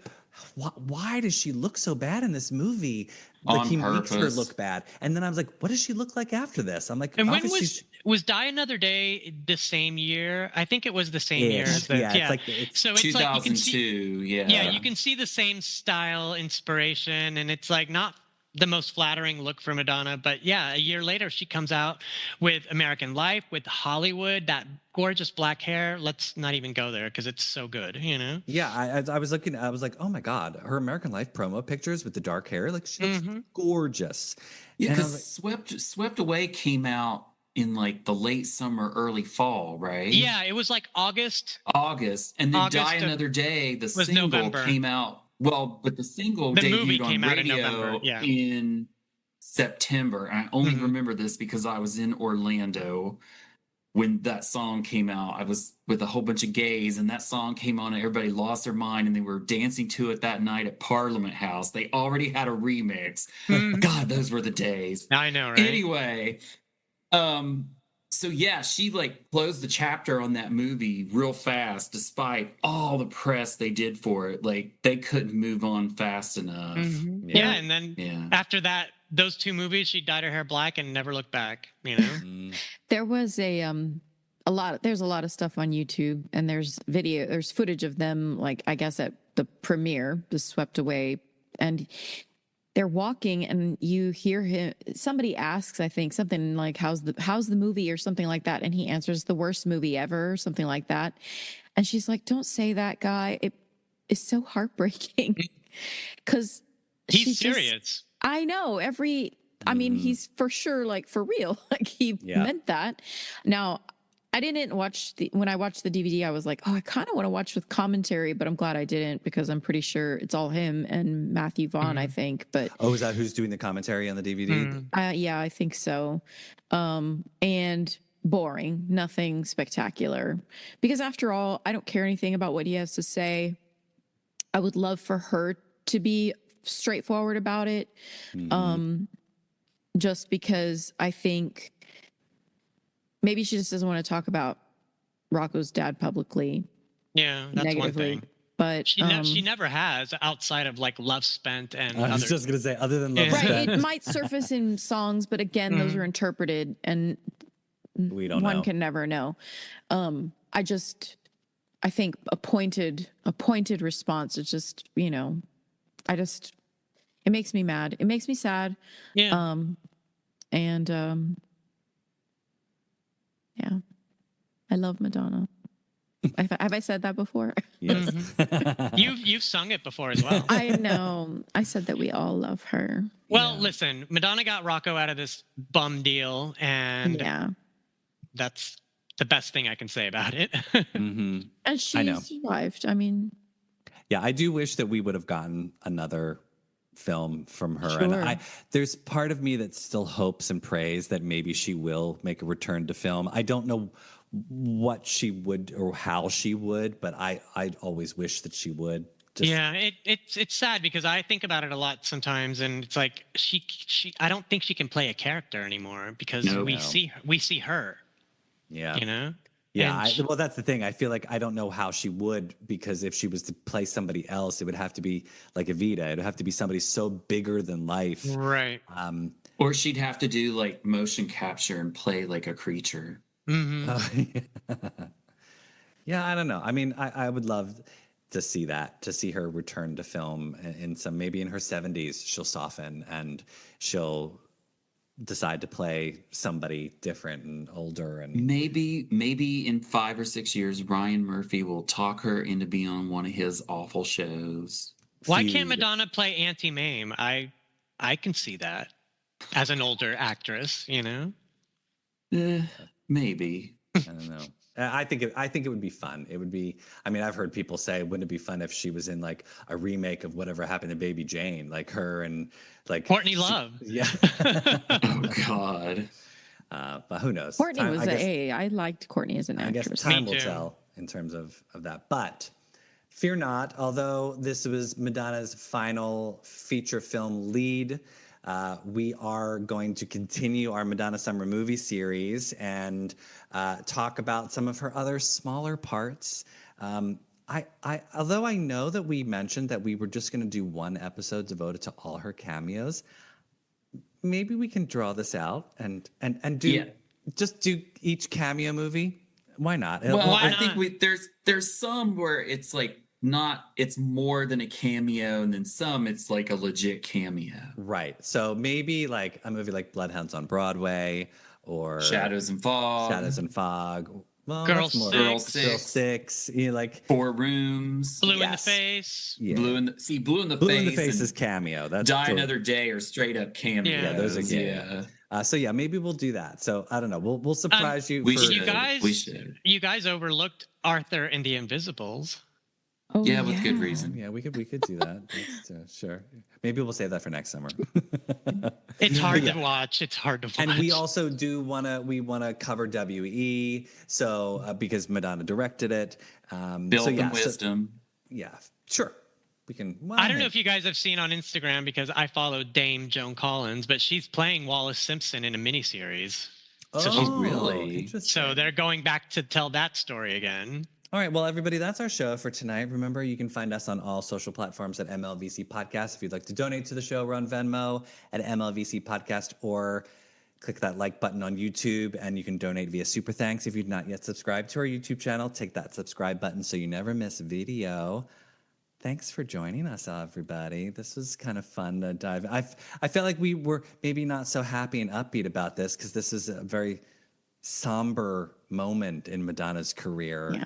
why does she look so bad in this movie? On Like he makes her purpose. look bad. And then I was like, what does she look like after this? I'm like, And when obviously was Die Another Day the same year? I think it was the same year as the, yeah, it's like so it's like you can 2002, see, yeah. you can see the same style inspiration, and it's like not the most flattering look for Madonna, but yeah, a year later she comes out with American Life, with Hollywood, that gorgeous black hair. Let's not even go there because it's so good, you know? Yeah, I was looking, I was like, oh my God, her American Life promo pictures with the dark hair, like she looks gorgeous. Yeah, And I was because like, Swept Away came out in like the late summer, early fall, right? Yeah, it was like August. And then August Die Another Day, the was single November. came out. Well, but the single The movie debuted on came out in radio November, yeah. in September. And I only remember this because I was in Orlando when that song came out. I was with a whole bunch of gays, and that song came on, and everybody lost their mind, and they were dancing to it that night at Parliament House. They already had a remix. God, those were the days. I know, right? Anyway, so yeah, she like closed the chapter on that movie real fast, despite all the press they did for it. Like they couldn't move on fast enough. Yeah, and then after that, those two movies, she dyed her hair black and never looked back, you know? There was there's a lot of stuff on YouTube, and there's footage of them, like I guess at the premiere, the Swept Away, and they're walking and you hear him, somebody asks, I think something like, how's the movie or something like that. And he answers, the worst movie ever, or something like that. And she's like, don't say that, Guy. It is so heartbreaking. Cause he's serious. I know I mean, he's for sure, like for real, like he meant that. Now, I didn't watch when I watched the DVD, I was like, oh, I kind of want to watch with commentary, but I'm glad I didn't, because I'm pretty sure it's all him and Matthew Vaughn, I think. But is that who's doing the commentary on the DVD? yeah, I think so. And boring, nothing spectacular, because after all, I don't care anything about what he has to say. I would love for her to be straightforward about it. Just because I think maybe she just doesn't want to talk about Rocco's dad publicly. Yeah, that's one thing. But she never has, outside of like Love Spent and I was just gonna say, other than Love Spent, right, it might surface in songs, but again, those are interpreted, and we don't know. One can never know. I think a pointed response is just, you know, it makes me mad. It makes me sad. Yeah. Yeah, I love Madonna. Have I said that before? Yes. You've sung it before as well. I know. I said that we all love her. Well, listen, Madonna got Rocco out of this bum deal, and that's the best thing I can say about it. And she survived. I mean, yeah, I do wish that we would have gotten another film from her. Sure. And there's part of me that still hopes and prays that maybe she will make a return to film. I don't know what she would or how she would, but I'd always wish that she would Yeah, it's sad because I think about it a lot sometimes, and it's like she I don't think she can play a character anymore because Nope. we see her, Yeah. you know. Yeah, And well, that's the thing. I feel like I don't know how she would, because if she was to play somebody else, it would have to be like Evita. It would have to be somebody so bigger than life. right. Or she'd have to do like motion capture and play like a creature. Yeah, I don't know. I mean, I would love to see that, to see her return to film in some, maybe in her 70s, she'll soften and she'll decide to play somebody different and older. And Maybe in 5 or 6 years, Ryan Murphy will talk her into being on one of his awful shows. Why can't Feud. Madonna play Auntie Mame? I can see that as an older actress, you know. Maybe. I don't know. I think it would be fun. It would be. I mean, I've heard people say, wouldn't it be fun if she was in like a remake of Whatever Happened to Baby Jane, like her and like Courtney Love. Yeah. Oh God. But who knows? Courtney Time- was I guess- I liked Courtney as an I guess actress. time Me will too. tell in terms of that. But fear not, although this was Madonna's final feature film lead, we are going to continue our Madonna Summer Movie Series and talk about some of her other smaller parts. Although I know that we mentioned that we were just going to do one episode devoted to all her cameos, maybe we can draw this out and do just do each cameo movie. Why not? Well, Why I not? think there's some where it's like it's more than a cameo, and then some it's like a legit cameo. Right. So maybe like a movie like Bloodhounds on Broadway or Shadows and Fog. Shadows and Fog. Well, Girl that's more- Six. Girl Six. You know, like 4 Rooms. Blue in the Yes. face. yeah. Blue in the Blue in the Face and is cameo. That's Die totally- Another Day or straight up cameo. Yeah, those are good. So yeah, maybe we'll do that. So I don't know. We'll surprise you. We for, should. You we should. guys overlooked Arthur and the Invisibles. Oh, Yeah, with good reason. Yeah, we could do that. Sure. Maybe we'll save that for next summer. It's hard to watch. It's hard to watch. And we also do want to cover WE, so because Madonna directed it. Built so in yeah, wisdom. yeah, sure. We can. Well, I don't know if you guys have seen on Instagram because I follow Dame Joan Collins, but she's playing Wallace Simpson in a miniseries. Oh, really? Interesting. So they're going back to tell that story again. All right, well, everybody, that's our show for tonight. Remember, you can find us on all social platforms at MLVC Podcast. If you'd like to donate to the show, we're on Venmo at MLVC Podcast, or click that like button on YouTube, and you can donate via Super Thanks. If you've not yet subscribed to our YouTube channel, take that subscribe button so you never miss a video. Thanks for joining us, everybody. This was kind of fun to dive. I felt like we were maybe not so happy and upbeat about this because this is a very somber moment in Madonna's career. Yeah.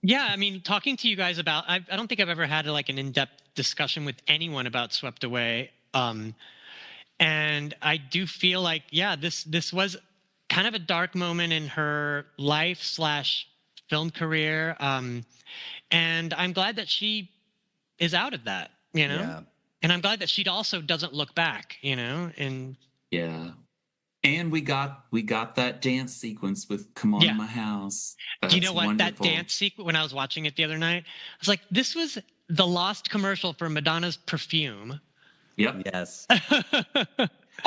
Yeah, I mean, talking to you guys about, I don't think I've ever had like an in-depth discussion with anyone about Swept Away. And I do feel like, yeah, this was kind of a dark moment in her life / film career. And I'm glad that she is out of that, you know? Yeah. And I'm glad that she also doesn't look back, you know? And Yeah. And we got that dance sequence with "Come On Yeah. to My House." do you know That's what? wonderful. That dance sequence, when I was watching it the other night, I was like, this was the lost commercial for Madonna's perfume. Yep. Yes.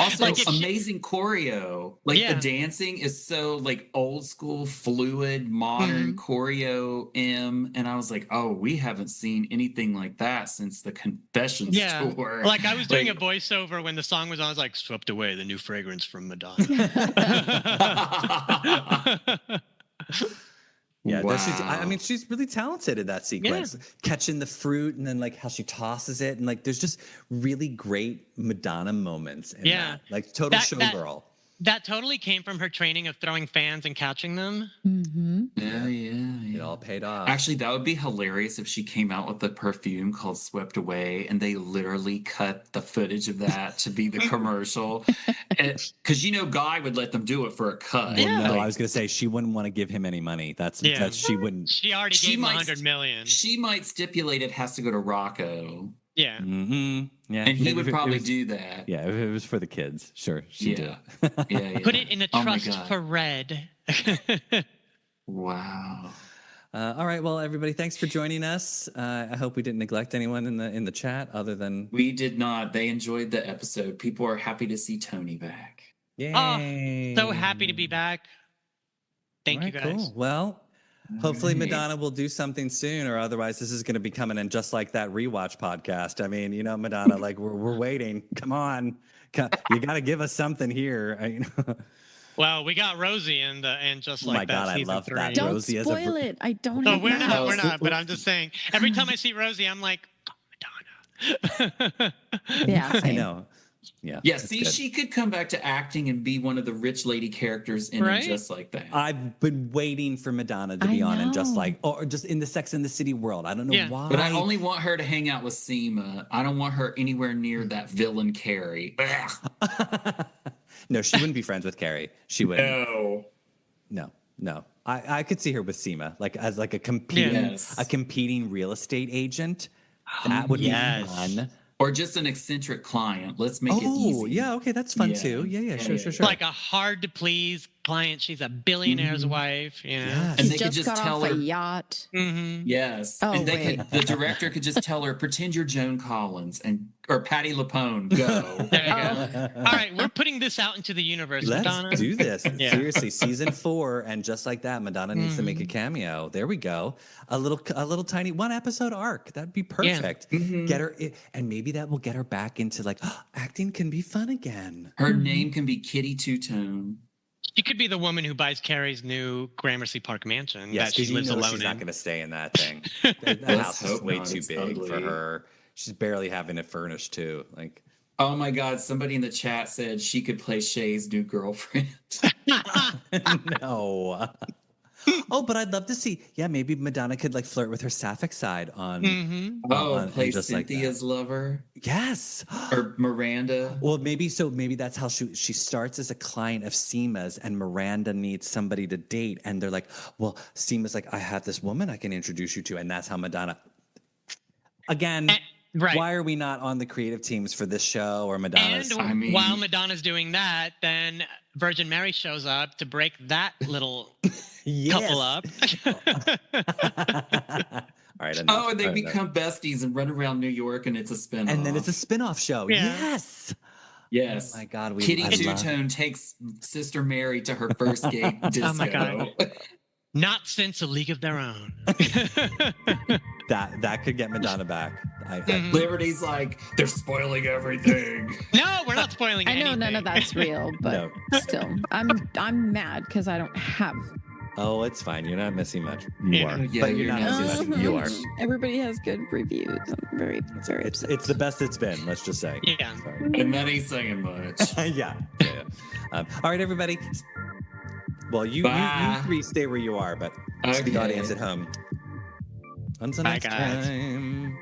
Also, Like, if she- amazing choreo. Like Yeah. the dancing is so like old school, fluid, modern Mm-hmm. choreo. And I was like, oh, we haven't seen anything like that since the Confessions Yeah. tour. Like I was doing Like- a voiceover when the song was on. I was like, "Swept Away, the new fragrance from Madonna." Yeah, Wow. I mean, she's really talented in that sequence, catching the fruit and then like how she tosses it, and like there's just really great Madonna moments in Yeah. that, like total That- showgirl. That totally came from her training of throwing fans and catching them. Yeah. It all paid off. Actually, that would be hilarious if she came out with a perfume called Swept Away and they literally cut the footage of that to be the commercial. Because, Guy would let them do it for a cut. Well, no, Like, I was gonna say she wouldn't want to give him any money. That's she wouldn't. She already She gave him might- 100 million. she might stipulate it has to go to Rocco. Yeah. Mm-hmm. Yeah, And he maybe would if it probably was- do that. Yeah, if it was for the kids, sure, she'd do Yeah. it. Yeah. Put it in a Oh my trust God. for Red. Wow. All right, well, everybody, thanks for joining us. I hope we didn't neglect anyone in the chat other than We did not. They enjoyed the episode. People are happy to see Tony back. yay. So happy to be back. Thank All you right, guys. cool. Well, hopefully right. Madonna will do something soon, or otherwise this is going to be coming in just like that rewatch podcast. I mean, Madonna, like we're waiting. Come on, you got to give us something here. Well, we got Rosie and just Oh like my that God, I season love 3. that. Don't Rosie as a spoil it. I don't No, have we're that. not. We're not. But I'm just saying. Every time I see Rosie, I'm like, oh, Madonna. Yeah, I same. know. Yeah. Yeah, it's see, good. she could come back to acting and be one of the rich lady characters in Right? it just like that. I've been waiting for Madonna to I be on and just know. like, or just in the Sex and the City world. I don't know Yeah. why. But I only want her to hang out with Seema. I don't want her anywhere near that villain Carrie. Ugh. No, she wouldn't be friends with Carrie. She wouldn't. No. No. I could see her with Seema, like as like a competing Yes. real estate agent. That would Yes. be fun. Or just an eccentric client. Let's make it easy. Oh, yeah, okay, that's fun Yeah. too. Yeah, Yeah, sure. Like a hard to please client. She's a billionaire's wife. Yes. And He they could just got tell off her. a yacht. Mm-hmm. Yes. Oh, And wait. the director could just tell her, pretend you're Joan Collins or Patty LuPone. Go. There you go. All right, we're putting this out into the universe, Let's Madonna. do this. Yeah. Seriously, season 4, and just like that, Madonna needs to make a cameo. There we go. A little tiny 1 episode arc. That'd be perfect. Get her, and maybe that will get her back into like acting can be fun again. Her name can be Kitty Two-Tone. She could be the woman who buys Carrie's new Gramercy Park mansion Yes, that she because lives alone she's in. not going to stay in that thing. That Let's house is hope way not. too It's big for ugly. her. She's barely having it furnished too. Like, Oh my God, somebody in the chat said she could play Shay's new girlfriend. no. Oh, but I'd love to see. Yeah, maybe Madonna could like flirt with her sapphic side on. Play just like that. Cynthia's lover Yes. or Miranda. Well, maybe that's how she starts as a client of Seema's, and Miranda needs somebody to date, and they're like, well, Seema's like, I have this woman I can introduce you to, and that's how Madonna. Again, Right. why are we not on the creative teams for this show or Madonna's? And while Madonna's doing that, then Virgin Mary shows up to break that little couple up. All right. Oh, and they become besties and run around New York, and it's a spinoff. And then it's a spin-off show. Yeah. Yes. Yes. Oh my God. Kitty Two-Tone takes Sister Mary to her first gay disco. Oh my God. Not since A League of Their Own. That could get Madonna back. Liberty's like, they're spoiling everything. No, we're not spoiling I know anything. none of that's real, but No. still, I'm mad because I don't have. Oh, it's fine. You're not missing much. You Yeah. are. Yeah, but you're not not missing much. missing You much. are. Everybody has good reviews. I'm very It's the best it's been. Let's just say. Yeah. And that ain't saying much. yeah. All right, everybody. Well, you Bye. 3 stay where you are, but to the Okay. audience at home. Until Bye, next guys. time.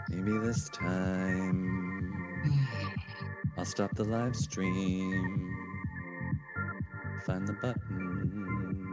Maybe this time I'll stop the live stream. Find the button.